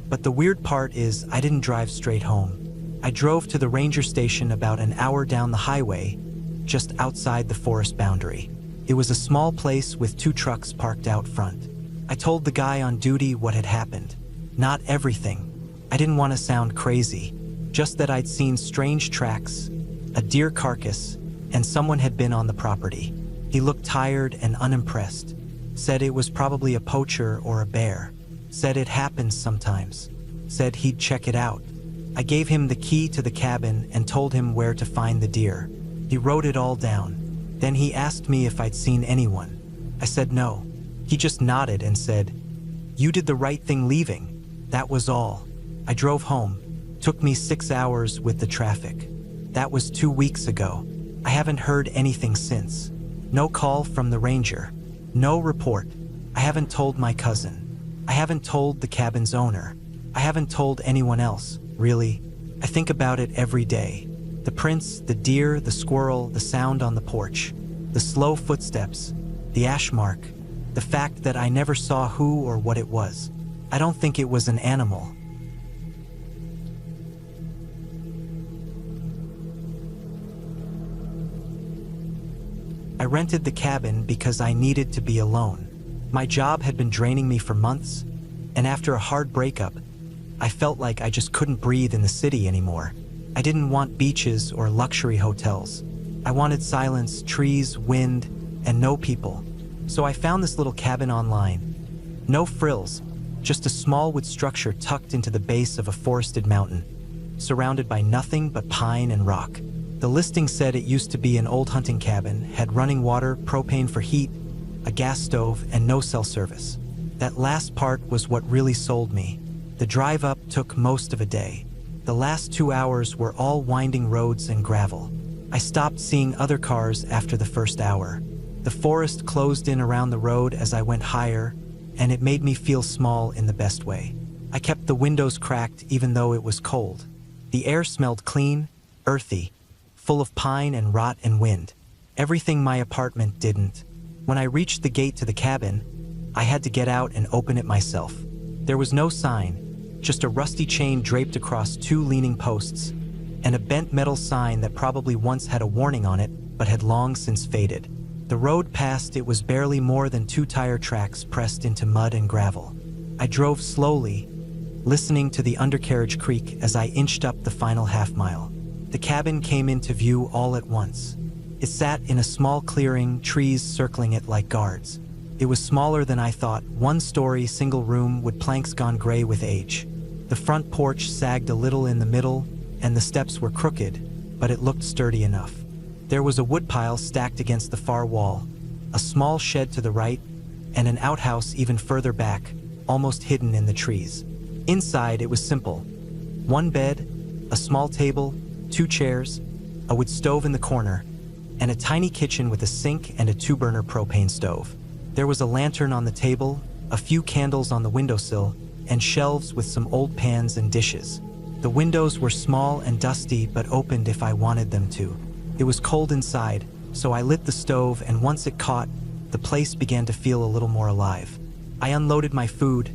But the weird part is I didn't drive straight home. I drove to the ranger station about an hour down the highway, just outside the forest boundary. It was a small place with 2 trucks parked out front. I told the guy on duty what had happened. Not everything. I didn't want to sound crazy, just that I'd seen strange tracks, a deer carcass, and someone had been on the property. He looked tired and unimpressed. Said it was probably a poacher or a bear. Said it happens sometimes. Said he'd check it out. I gave him the key to the cabin and told him where to find the deer. He wrote it all down. Then he asked me if I'd seen anyone. I said no. He just nodded and said, "You did the right thing leaving." That was all. I drove home. Took me 6 hours with the traffic. That was 2 weeks ago. I haven't heard anything since. No call from the ranger. No report. I haven't told my cousin. I haven't told the cabin's owner. I haven't told anyone else, really. I think about it every day. The prints, the deer, the squirrel, the sound on the porch, the slow footsteps, the ash mark, the fact that I never saw who or what it was. I don't think it was an animal. I rented the cabin because I needed to be alone. My job had been draining me for months, and after a hard breakup, I felt like I just couldn't breathe in the city anymore. I didn't want beaches or luxury hotels. I wanted silence, trees, wind, and no people. So I found this little cabin online. No frills, just a small wood structure tucked into the base of a forested mountain, surrounded by nothing but pine and rock. The listing said it used to be an old hunting cabin, had running water, propane for heat, a gas stove, and no cell service. That last part was what really sold me. The drive up took most of a day. The last 2 hours were all winding roads and gravel. I stopped seeing other cars after the first hour. The forest closed in around the road as I went higher, and it made me feel small in the best way. I kept the windows cracked even though it was cold. The air smelled clean, earthy, full of pine and rot and wind. Everything my apartment didn't. When I reached the gate to the cabin, I had to get out and open it myself. There was no sign, just a rusty chain draped across 2 leaning posts, and a bent metal sign that probably once had a warning on it, but had long since faded. The road past it was barely more than 2 tire tracks pressed into mud and gravel. I drove slowly, listening to the undercarriage creak as I inched up the final half-mile. The cabin came into view all at once. It sat in a small clearing, trees circling it like guards. It was smaller than I thought, 1-story, single room, with planks gone gray with age. The front porch sagged a little in the middle, and the steps were crooked, but it looked sturdy enough. There was a woodpile stacked against the far wall, a small shed to the right, and an outhouse even further back, almost hidden in the trees. Inside, it was simple. 1 bed, a small table, 2 chairs, a wood stove in the corner, and a tiny kitchen with a sink and a 2-burner propane stove. There was a lantern on the table, a few candles on the windowsill, and shelves with some old pans and dishes. The windows were small and dusty but opened if I wanted them to. It was cold inside, so I lit the stove, and once it caught, the place began to feel a little more alive. I unloaded my food,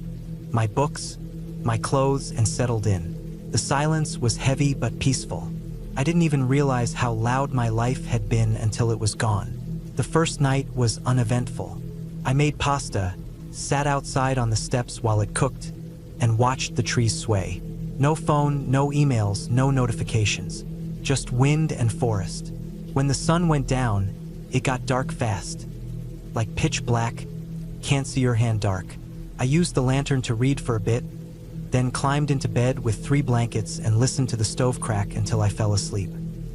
my books, my clothes, and settled in. The silence was heavy but peaceful. I didn't even realize how loud my life had been until it was gone. The first night was uneventful. I made pasta, sat outside on the steps while it cooked, and watched the trees sway. No phone, no emails, no notifications. Just wind and forest. When the sun went down, it got dark fast. Like pitch black, can't see your hand dark. I used the lantern to read for a bit, then climbed into bed with 3 blankets and listened to the stove crack until I fell asleep.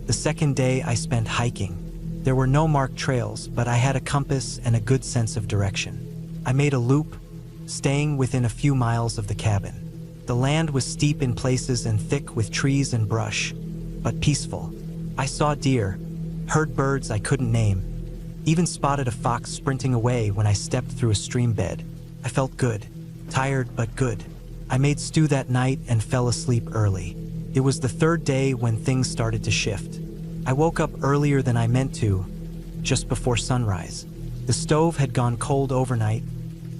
The second day I spent hiking. There were no marked trails, but I had a compass and a good sense of direction. I made a loop, staying within a few miles of the cabin. The land was steep in places and thick with trees and brush, but peaceful. I saw deer, heard birds I couldn't name, even spotted a fox sprinting away when I stepped through a stream bed. I felt good, tired but good. I made stew that night and fell asleep early. It was the 3rd day when things started to shift. I woke up earlier than I meant to, just before sunrise. The stove had gone cold overnight,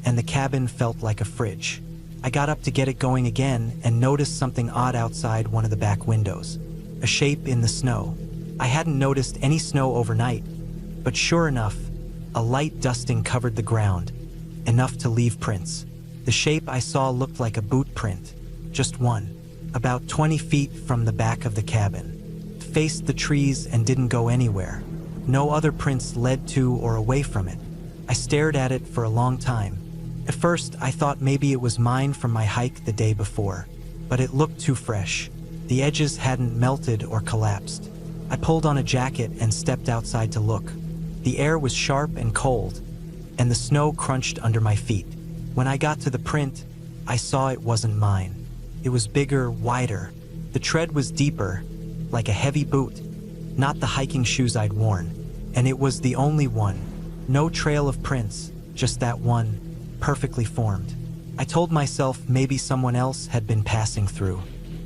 and the cabin felt like a fridge. I got up to get it going again and noticed something odd outside one of the back windows. A shape in the snow. I hadn't noticed any snow overnight, but sure enough, a light dusting covered the ground, enough to leave prints. The shape I saw looked like a boot print, just one, about 20 feet from the back of the cabin. It faced the trees and didn't go anywhere. No other prints led to or away from it. I stared at it for a long time. At first, I thought maybe it was mine from my hike the day before, but it looked too fresh. The edges hadn't melted or collapsed. I pulled on a jacket and stepped outside to look. The air was sharp and cold, and the snow crunched under my feet. When I got to the print, I saw it wasn't mine. It was bigger, wider. The tread was deeper, like a heavy boot, not the hiking shoes I'd worn. And it was the only one. No trail of prints, just that one, perfectly formed. I told myself maybe someone else had been passing through.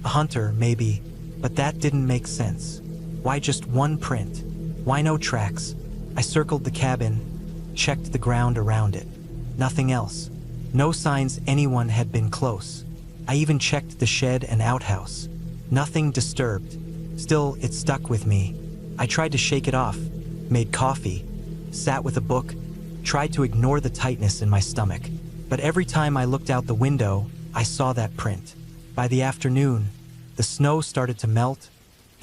A hunter, maybe, but that didn't make sense. Why just one print? Why no tracks? I circled the cabin, checked the ground around it. Nothing else. No signs anyone had been close. I even checked the shed and outhouse. Nothing disturbed. Still, it stuck with me. I tried to shake it off, made coffee, sat with a book, tried to ignore the tightness in my stomach. But every time I looked out the window, I saw that print. By the afternoon, the snow started to melt,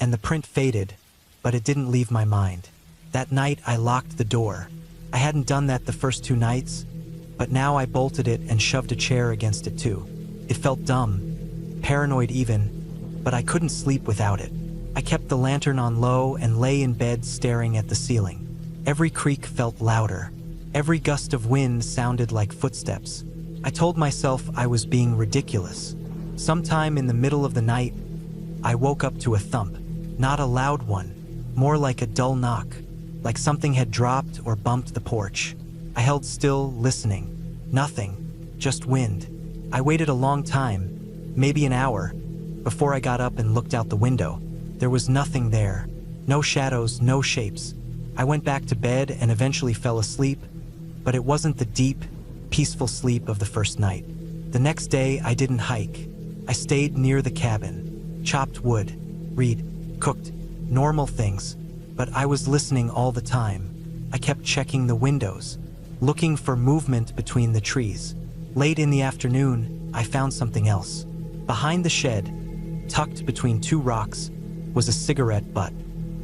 and the print faded, but it didn't leave my mind. That night, I locked the door. I hadn't done that the first 2 nights, but now I bolted it and shoved a chair against it too. It felt dumb, paranoid even, but I couldn't sleep without it. I kept the lantern on low and lay in bed staring at the ceiling. Every creak felt louder. Every gust of wind sounded like footsteps. I told myself I was being ridiculous. Sometime in the middle of the night, I woke up to a thump. Not a loud one, more like a dull knock, like something had dropped or bumped the porch. I held still, listening. Nothing, just wind. I waited a long time, maybe an hour, before I got up and looked out the window. There was nothing there. No shadows, no shapes. I went back to bed and eventually fell asleep, but it wasn't the deep, peaceful sleep of the first night. The next day, I didn't hike. I stayed near the cabin, chopped wood, read, cooked, normal things, but I was listening all the time. I kept checking the windows, looking for movement between the trees. Late in the afternoon, I found something else. Behind the shed, tucked between 2 rocks, was a cigarette butt.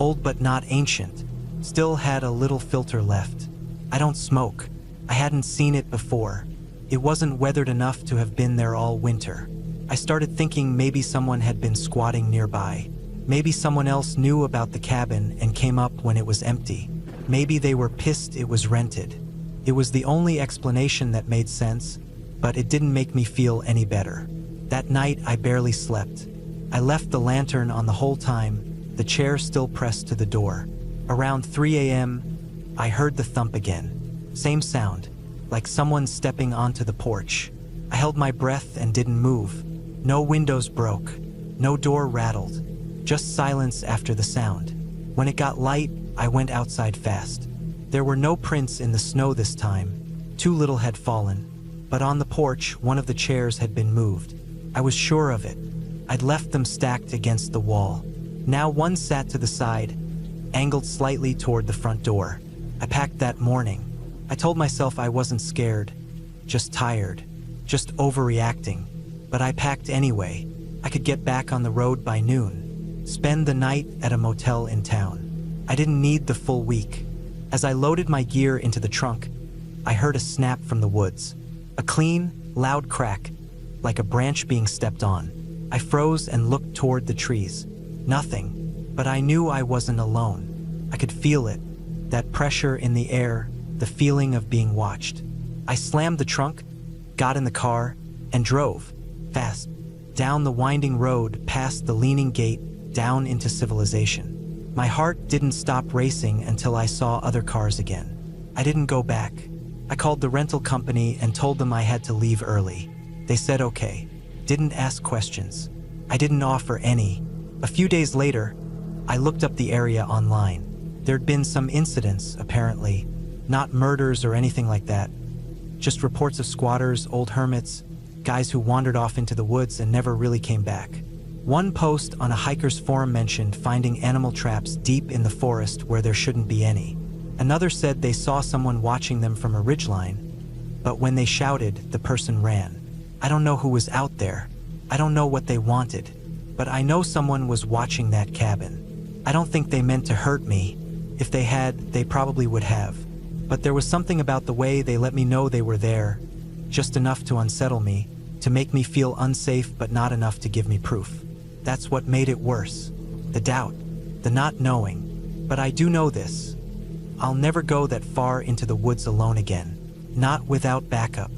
Old but not ancient, still had a little filter left. I don't smoke. I hadn't seen it before. It wasn't weathered enough to have been there all winter. I started thinking maybe someone had been squatting nearby. Maybe someone else knew about the cabin and came up when it was empty. Maybe they were pissed it was rented. It was the only explanation that made sense, but it didn't make me feel any better. That night, I barely slept. I left the lantern on the whole time, the chair still pressed to the door. Around 3 a.m., I heard the thump again. Same sound, like someone stepping onto the porch. I held my breath and didn't move. No windows broke. No door rattled. Just silence after the sound. When it got light, I went outside fast. There were no prints in the snow this time. Too little had fallen. But on the porch, one of the chairs had been moved. I was sure of it. I'd left them stacked against the wall. Now one sat to the side, angled slightly toward the front door. I packed that morning. I told myself I wasn't scared, just tired, just overreacting. But I packed anyway. I could get back on the road by noon, spend the night at a motel in town. I didn't need the full week. As I loaded my gear into the trunk, I heard a snap from the woods. A clean, loud crack, like a branch being stepped on. I froze and looked toward the trees. Nothing, but I knew I wasn't alone. I could feel it, that pressure in the air, the feeling of being watched. I slammed the trunk, got in the car, and drove, fast, down the winding road past the leaning gate, down into civilization. My heart didn't stop racing until I saw other cars again. I didn't go back. I called the rental company and told them I had to leave early. They said okay. Didn't ask questions. I didn't offer any. A few days later, I looked up the area online. There'd been some incidents, apparently. Not murders or anything like that. Just reports of squatters, old hermits, guys who wandered off into the woods and never really came back. One post on a hiker's forum mentioned finding animal traps deep in the forest where there shouldn't be any. Another said they saw someone watching them from a ridgeline, but when they shouted, the person ran. I don't know who was out there. I don't know what they wanted, but I know someone was watching that cabin. I don't think they meant to hurt me. If they had, they probably would have. But there was something about the way they let me know they were there, just enough to unsettle me, to make me feel unsafe but not enough to give me proof. That's what made it worse. The doubt, the not knowing. But I do know this. I'll never go that far into the woods alone again. Not without backup.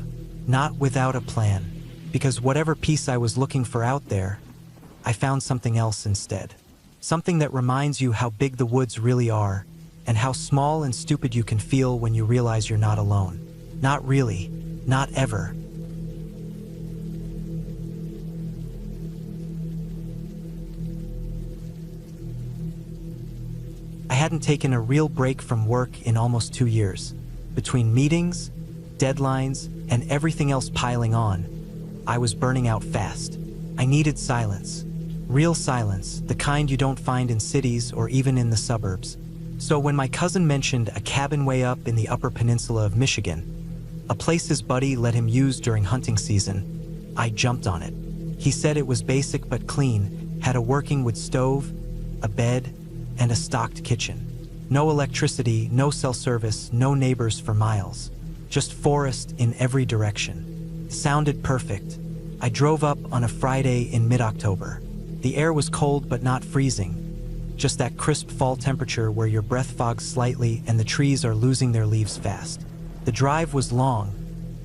Not without a plan. Because whatever peace I was looking for out there, I found something else instead. Something that reminds you how big the woods really are, and how small and stupid you can feel when you realize you're not alone. Not really. Not ever. I hadn't taken a real break from work in almost 2 years. Between meetings, deadlines, and everything else piling on, I was burning out fast. I needed silence. Real silence, the kind you don't find in cities or even in the suburbs. So when my cousin mentioned a cabin way up in the Upper Peninsula of Michigan, a place his buddy let him use during hunting season, I jumped on it. He said it was basic but clean, had a working wood stove, a bed, and a stocked kitchen. No electricity, no cell service, no neighbors for miles. Just forest in every direction. Sounded perfect. I drove up on a Friday in mid-October. The air was cold but not freezing. Just that crisp fall temperature where your breath fogs slightly and the trees are losing their leaves fast. The drive was long,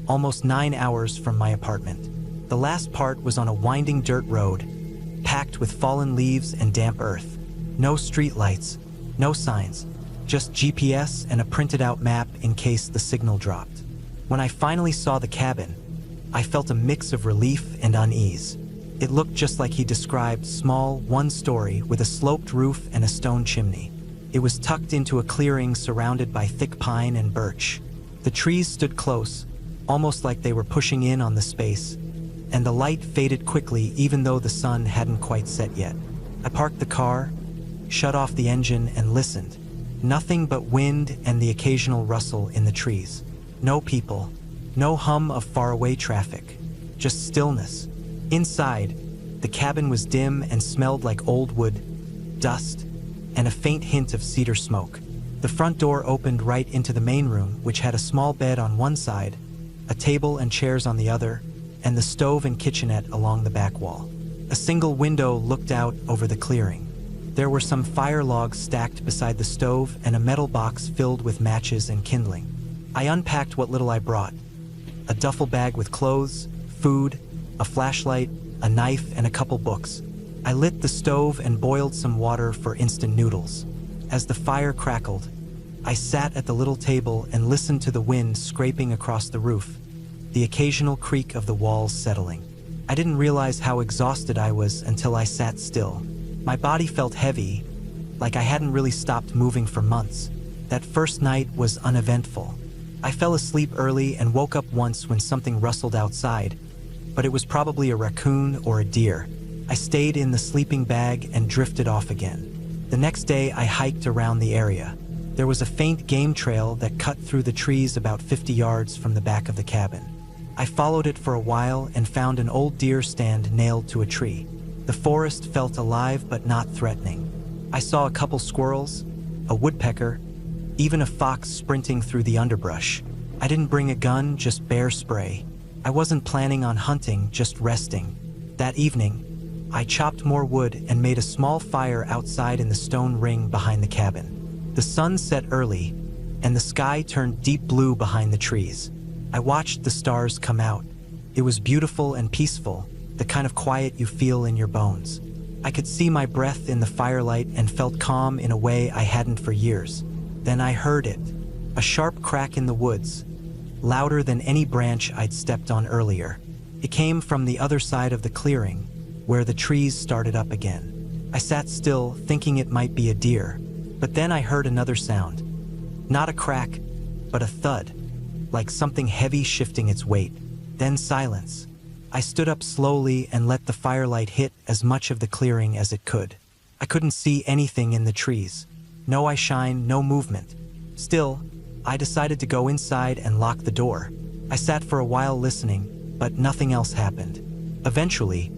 almost 9 hours from my apartment. The last part was on a winding dirt road, packed with fallen leaves and damp earth. No street lights, no signs, just GPS and a printed out map in case the signal dropped. When I finally saw the cabin, I felt a mix of relief and unease. It looked just like he described, small, one story with a sloped roof and a stone chimney. It was tucked into a clearing surrounded by thick pine and birch. The trees stood close, almost like they were pushing in on the space, and the light faded quickly even though the sun hadn't quite set yet. I parked the car, shut off the engine, and listened. Nothing but wind and the occasional rustle in the trees. No people, no hum of faraway traffic, just stillness. Inside, the cabin was dim and smelled like old wood, dust, and a faint hint of cedar smoke. The front door opened right into the main room, which had a small bed on one side, a table and chairs on the other, and the stove and kitchenette along the back wall. A single window looked out over the clearing. There were some fire logs stacked beside the stove and a metal box filled with matches and kindling. I unpacked what little I brought: a duffel bag with clothes, food, a flashlight, a knife, and a couple books. I lit the stove and boiled some water for instant noodles. As the fire crackled, I sat at the little table and listened to the wind scraping across the roof, the occasional creak of the walls settling. I didn't realize how exhausted I was until I sat still. My body felt heavy, like I hadn't really stopped moving for months. That first night was uneventful. I fell asleep early and woke up once when something rustled outside, but it was probably a raccoon or a deer. I stayed in the sleeping bag and drifted off again. The next day, I hiked around the area. There was a faint game trail that cut through the trees about 50 yards from the back of the cabin. I followed it for a while and found an old deer stand nailed to a tree. The forest felt alive but not threatening. I saw a couple squirrels, a woodpecker, even a fox sprinting through the underbrush. I didn't bring a gun, just bear spray. I wasn't planning on hunting, just resting. That evening, I chopped more wood and made a small fire outside in the stone ring behind the cabin. The sun set early, and the sky turned deep blue behind the trees. I watched the stars come out. It was beautiful and peaceful, the kind of quiet you feel in your bones. I could see my breath in the firelight and felt calm in a way I hadn't for years. Then I heard it, a sharp crack in the woods, louder than any branch I'd stepped on earlier. It came from the other side of the clearing, where the trees started up again. I sat still, thinking it might be a deer, but then I heard another sound. Not a crack, but a thud, like something heavy shifting its weight. Then silence. I stood up slowly and let the firelight hit as much of the clearing as it could. I couldn't see anything in the trees. No eye shine, no movement. Still, I decided to go inside and lock the door. I sat for a while listening, but nothing else happened. Eventually,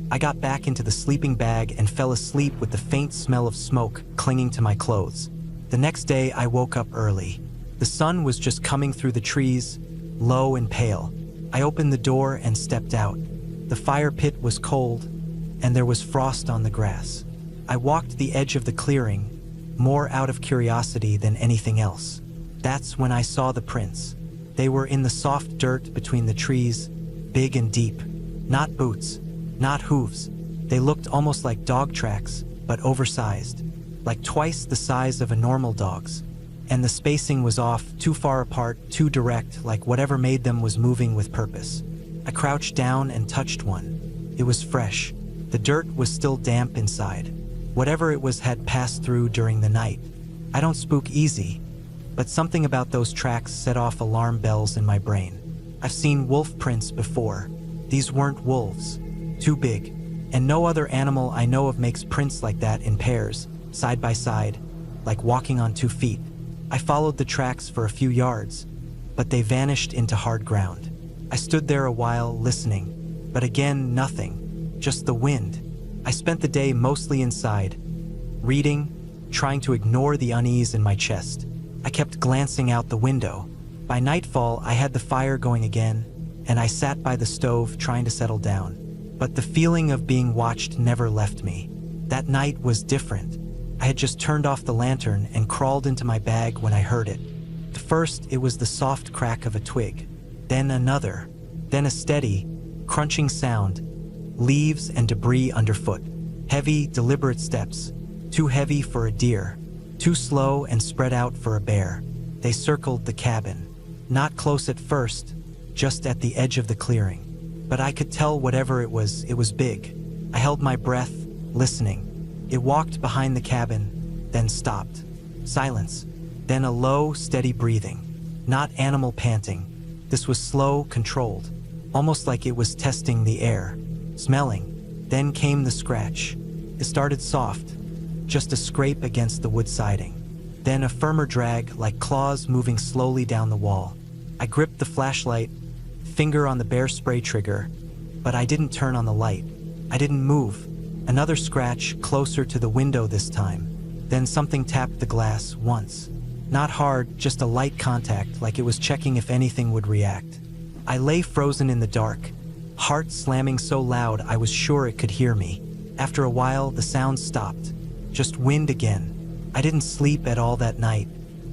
I got back into the sleeping bag and fell asleep with the faint smell of smoke clinging to my clothes. The next day, I woke up early. The sun was just coming through the trees, low and pale. I opened the door and stepped out. The fire pit was cold, and there was frost on the grass. I walked the edge of the clearing, more out of curiosity than anything else. That's when I saw the prints. They were in the soft dirt between the trees, big and deep. Not boots, not hooves. They looked almost like dog tracks, but oversized, like twice the size of a normal dog's. And the spacing was off, too far apart, too direct, like whatever made them was moving with purpose. I crouched down and touched one. It was fresh. The dirt was still damp inside. Whatever it was had passed through during the night. I don't spook easy, but something about those tracks set off alarm bells in my brain. I've seen wolf prints before. These weren't wolves. Too big. And no other animal I know of makes prints like that in pairs, side by side. like walking on 2 feet. I followed the tracks for a few yards, but they vanished into hard ground. I stood there a while, listening, but again, nothing, just the wind. I spent the day mostly inside, reading, trying to ignore the unease in my chest. I kept glancing out the window. By nightfall, I had the fire going again, and I sat by the stove trying to settle down. But the feeling of being watched never left me. That night was different. I had just turned off the lantern and crawled into my bag when I heard it. At first, it was the soft crack of a twig, then another, then a steady, crunching sound, leaves and debris underfoot. Heavy, deliberate steps, too heavy for a deer, too slow and spread out for a bear. They circled the cabin. Not close at first, just at the edge of the clearing. But I could tell whatever it was big. I held my breath, listening. It walked behind the cabin, then stopped. Silence, then a low, steady breathing. Not animal panting. This was slow, controlled, almost like it was testing the air. Smelling. Then came the scratch. It started soft, just a scrape against the wood siding. Then a firmer drag, like claws moving slowly down the wall. I gripped the flashlight, finger on the bear spray trigger, but I didn't turn on the light. I didn't move. Another scratch, closer to the window this time. Then something tapped the glass once. Not hard, just a light contact, like it was checking if anything would react. I lay frozen in the dark, heart slamming so loud I was sure it could hear me. After a while, the sound stopped. Just wind again. I didn't sleep at all that night.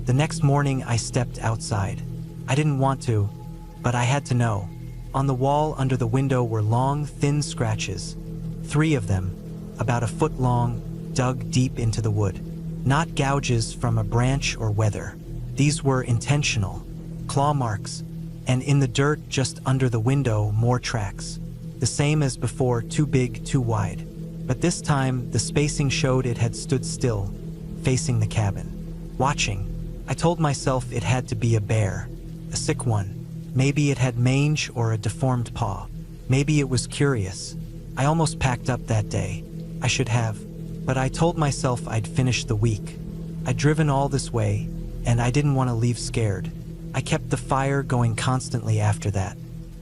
The next morning, I stepped outside. I didn't want to, but I had to know. On the wall under the window were long, thin scratches. 3 of them, about a foot long, dug deep into the wood. Not gouges from a branch or weather. These were intentional. Claw marks. And in the dirt just under the window, more tracks. The same as before, too big, too wide. But this time, the spacing showed it had stood still, facing the cabin. Watching. I told myself it had to be a bear. A sick one. Maybe it had mange or a deformed paw. Maybe it was curious. I almost packed up that day. I should have. But I told myself I'd finish the week. I'd driven all this way, and I didn't want to leave scared. I kept the fire going constantly after that.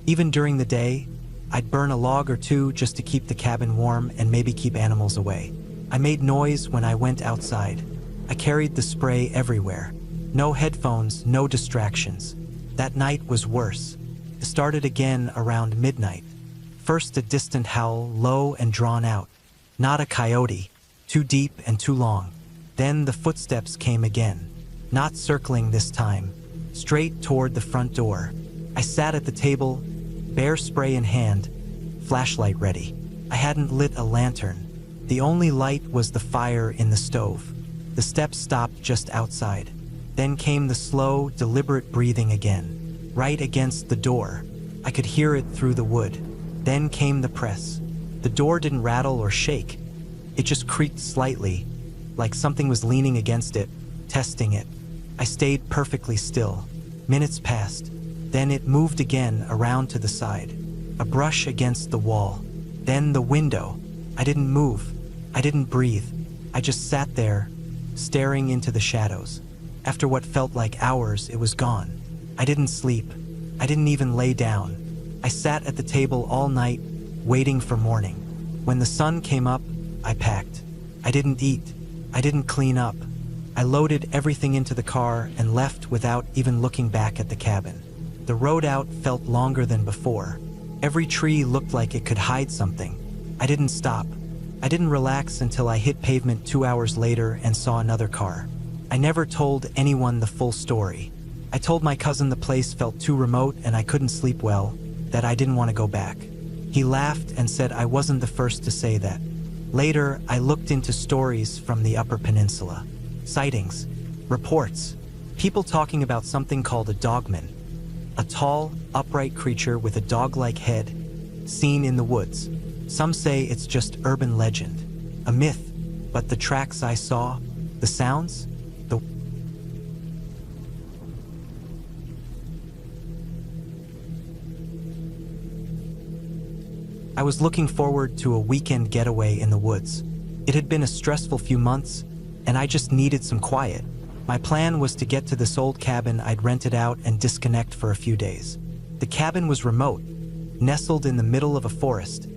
Even during the day, I'd burn a log or 2 just to keep the cabin warm and maybe keep animals away. I made noise when I went outside. I carried the spray everywhere. No headphones, no distractions. That night was worse. It started again around midnight. First a distant howl, low and drawn out. Not a coyote, too deep and too long. Then the footsteps came again. Not circling this time, straight toward the front door. I sat at the table, bear spray in hand, flashlight ready. I hadn't lit a lantern. The only light was the fire in the stove. The steps stopped just outside. Then came the slow, deliberate breathing again, right against the door. I could hear it through the wood. Then came the press. The door didn't rattle or shake. It just creaked slightly, like something was leaning against it, testing it. I stayed perfectly still. Minutes passed. Then it moved again around to the side. A brush against the wall. Then the window. I didn't move. I didn't breathe. I just sat there, staring into the shadows. After what felt like hours, it was gone. I didn't sleep. I didn't even lay down. I sat at the table all night, waiting for morning. When the sun came up, I packed. I didn't eat. I didn't clean up. I loaded everything into the car and left without even looking back at the cabin. The road out felt longer than before. Every tree looked like it could hide something. I didn't stop. I didn't relax until I hit pavement 2 hours later and saw another car. I never told anyone the full story. I told my cousin the place felt too remote and I couldn't sleep well, that I didn't want to go back. He laughed and said I wasn't the first to say that. Later, I looked into stories from the Upper Peninsula. Sightings, reports, people talking about something called a dogman. A tall, upright creature with a dog-like head, seen in the woods. Some say it's just urban legend, a myth, but the tracks I saw, the sounds, I was looking forward to a weekend getaway in the woods. It had been a stressful few months, and I just needed some quiet. My plan was to get to this old cabin I'd rented out and disconnect for a few days. The cabin was remote, nestled in the middle of a forest,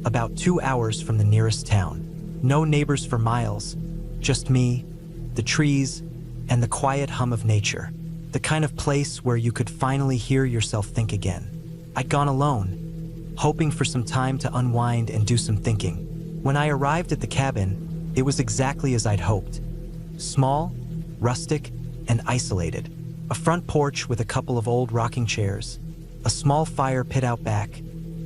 about 2 hours from the nearest town. No neighbors for miles, just me, the trees, and the quiet hum of nature. The kind of place where you could finally hear yourself think again. I'd gone alone, hoping for some time to unwind and do some thinking. When I arrived at the cabin, it was exactly as I'd hoped. Small, rustic, and isolated. A front porch with a couple of old rocking chairs, a small fire pit out back,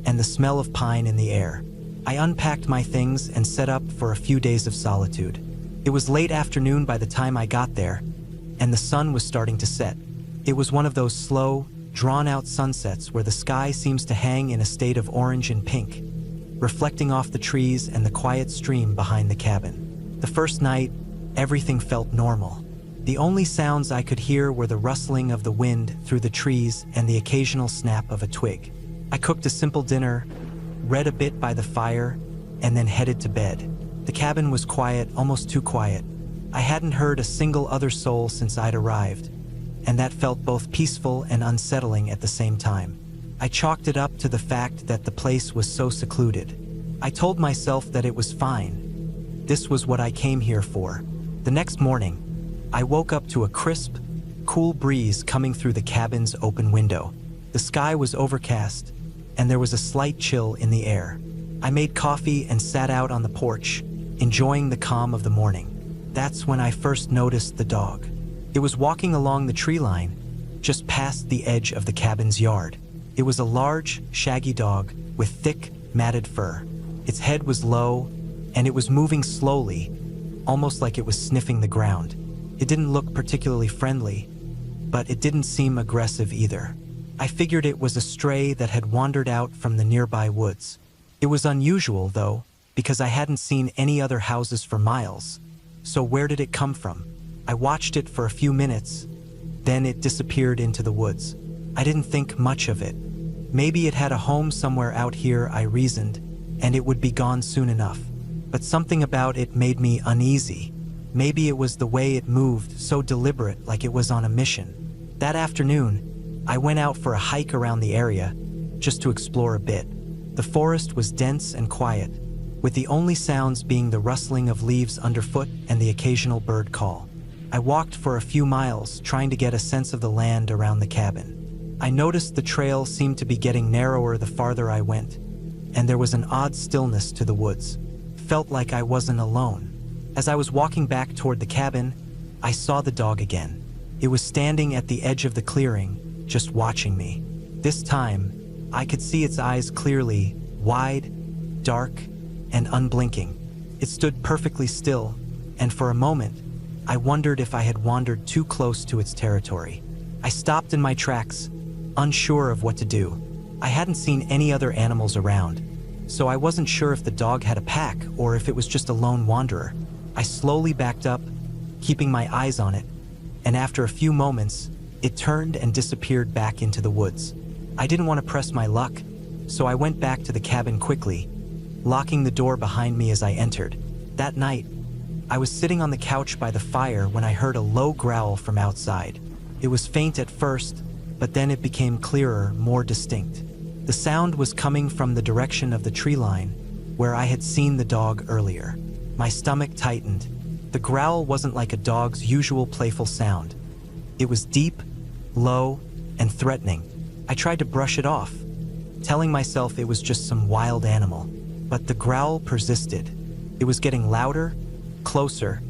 and the smell of pine in the air. I unpacked my things and set up for a few days of solitude. It was late afternoon by the time I got there, and the sun was starting to set. It was one of those slow, drawn-out sunsets where the sky seems to hang in a state of orange and pink, reflecting off the trees and the quiet stream behind the cabin. The first night, everything felt normal. The only sounds I could hear were the rustling of the wind through the trees and the occasional snap of a twig. I cooked a simple dinner, read a bit by the fire, and then headed to bed. The cabin was quiet, almost too quiet. I hadn't heard a single other soul since I'd arrived, and that felt both peaceful and unsettling at the same time. I chalked it up to the fact that the place was so secluded. I told myself that it was fine. This was what I came here for. The next morning, I woke up to a crisp, cool breeze coming through the cabin's open window. The sky was overcast, and there was a slight chill in the air. I made coffee and sat out on the porch, enjoying the calm of the morning. That's when I first noticed the dog. It was walking along the tree line, just past the edge of the cabin's yard. It was a large, shaggy dog with thick, matted fur. Its head was low, and it was moving slowly, almost like it was sniffing the ground. It didn't look particularly friendly, but it didn't seem aggressive either. I figured it was a stray that had wandered out from the nearby woods. It was unusual, though, because I hadn't seen any other houses for miles. So where did it come from? I watched it for a few minutes, then it disappeared into the woods. I didn't think much of it. Maybe it had a home somewhere out here, I reasoned, and it would be gone soon enough. But something about it made me uneasy. Maybe it was the way it moved, so deliberate, like it was on a mission. That afternoon, I went out for a hike around the area, just to explore a bit. The forest was dense and quiet, with the only sounds being the rustling of leaves underfoot and the occasional bird call. I walked for a few miles, trying to get a sense of the land around the cabin. I noticed the trail seemed to be getting narrower the farther I went, and there was an odd stillness to the woods. Felt like I wasn't alone. As I was walking back toward the cabin, I saw the dog again. It was standing at the edge of the clearing, just watching me. This time, I could see its eyes clearly, wide, dark, and unblinking. It stood perfectly still, and for a moment, I wondered if I had wandered too close to its territory. I stopped in my tracks, unsure of what to do. I hadn't seen any other animals around, so I wasn't sure if the dog had a pack or if it was just a lone wanderer. I slowly backed up, keeping my eyes on it, and after a few moments, it turned and disappeared back into the woods. I didn't want to press my luck, so I went back to the cabin quickly, locking the door behind me as I entered. That night, I was sitting on the couch by the fire when I heard a low growl from outside. It was faint at first, but then it became clearer, more distinct. The sound was coming from the direction of the tree line, where I had seen the dog earlier. My stomach tightened. The growl wasn't like a dog's usual playful sound. It was deep, low, and threatening. I tried to brush it off, telling myself it was just some wild animal. But the growl persisted. It was getting louder, closer,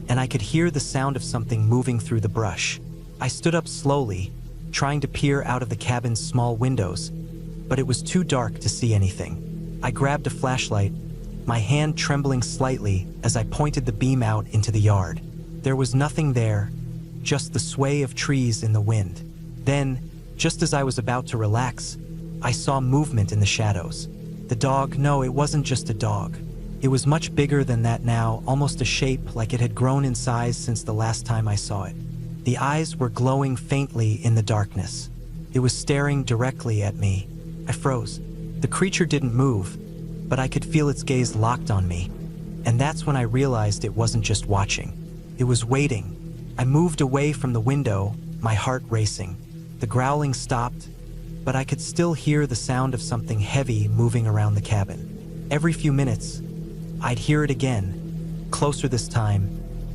and I could hear the sound of something moving through the brush. I stood up slowly, trying to peer out of the cabin's small windows, but it was too dark to see anything. I grabbed a flashlight, my hand trembling slightly as I pointed the beam out into the yard. There was nothing there, just the sway of trees in the wind. Then, just as I was about to relax, I saw movement in the shadows. The dog, no, it wasn't just a dog. It was much bigger than that now, almost a shape like it had grown in size since the last time I saw it. The eyes were glowing faintly in the darkness. It was staring directly at me. I froze. The creature didn't move, but I could feel its gaze locked on me. And that's when I realized it wasn't just watching. It was waiting. I moved away from the window, my heart racing. The growling stopped, but I could still hear the sound of something heavy moving around the cabin. Every few minutes, I'd hear it again, closer this time,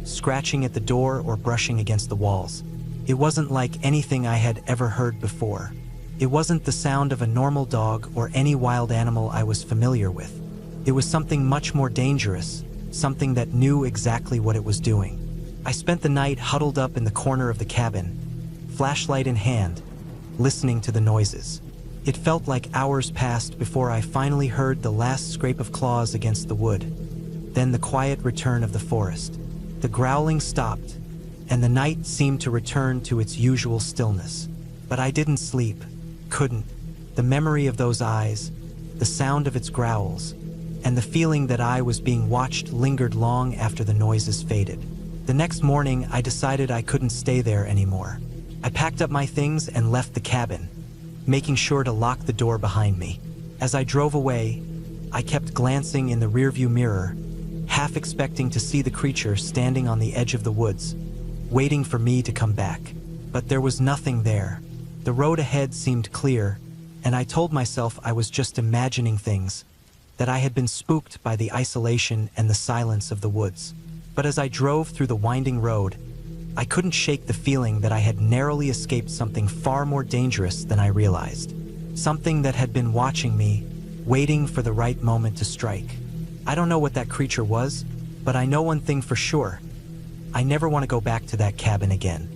scratching at the door or brushing against the walls. It wasn't like anything I had ever heard before. It wasn't the sound of a normal dog or any wild animal I was familiar with. It was something much more dangerous, something that knew exactly what it was doing. I spent the night huddled up in the corner of the cabin, flashlight in hand, listening to the noises. It felt like hours passed before I finally heard the last scrape of claws against the wood. Then the quiet return of the forest. The growling stopped, and the night seemed to return to its usual stillness. But I didn't sleep, couldn't. The memory of those eyes, the sound of its growls, and the feeling that I was being watched lingered long after the noises faded. The next morning, I decided I couldn't stay there anymore. I packed up my things and left the cabin, making sure to lock the door behind me. As I drove away, I kept glancing in the rearview mirror, half expecting to see the creature standing on the edge of the woods, waiting for me to come back. But there was nothing there. The road ahead seemed clear, and I told myself I was just imagining things, that I had been spooked by the isolation and the silence of the woods. But as I drove through the winding road, I couldn't shake the feeling that I had narrowly escaped something far more dangerous than I realized. Something that had been watching me, waiting for the right moment to strike. I don't know what that creature was, but I know one thing for sure. I never want to go back to that cabin again.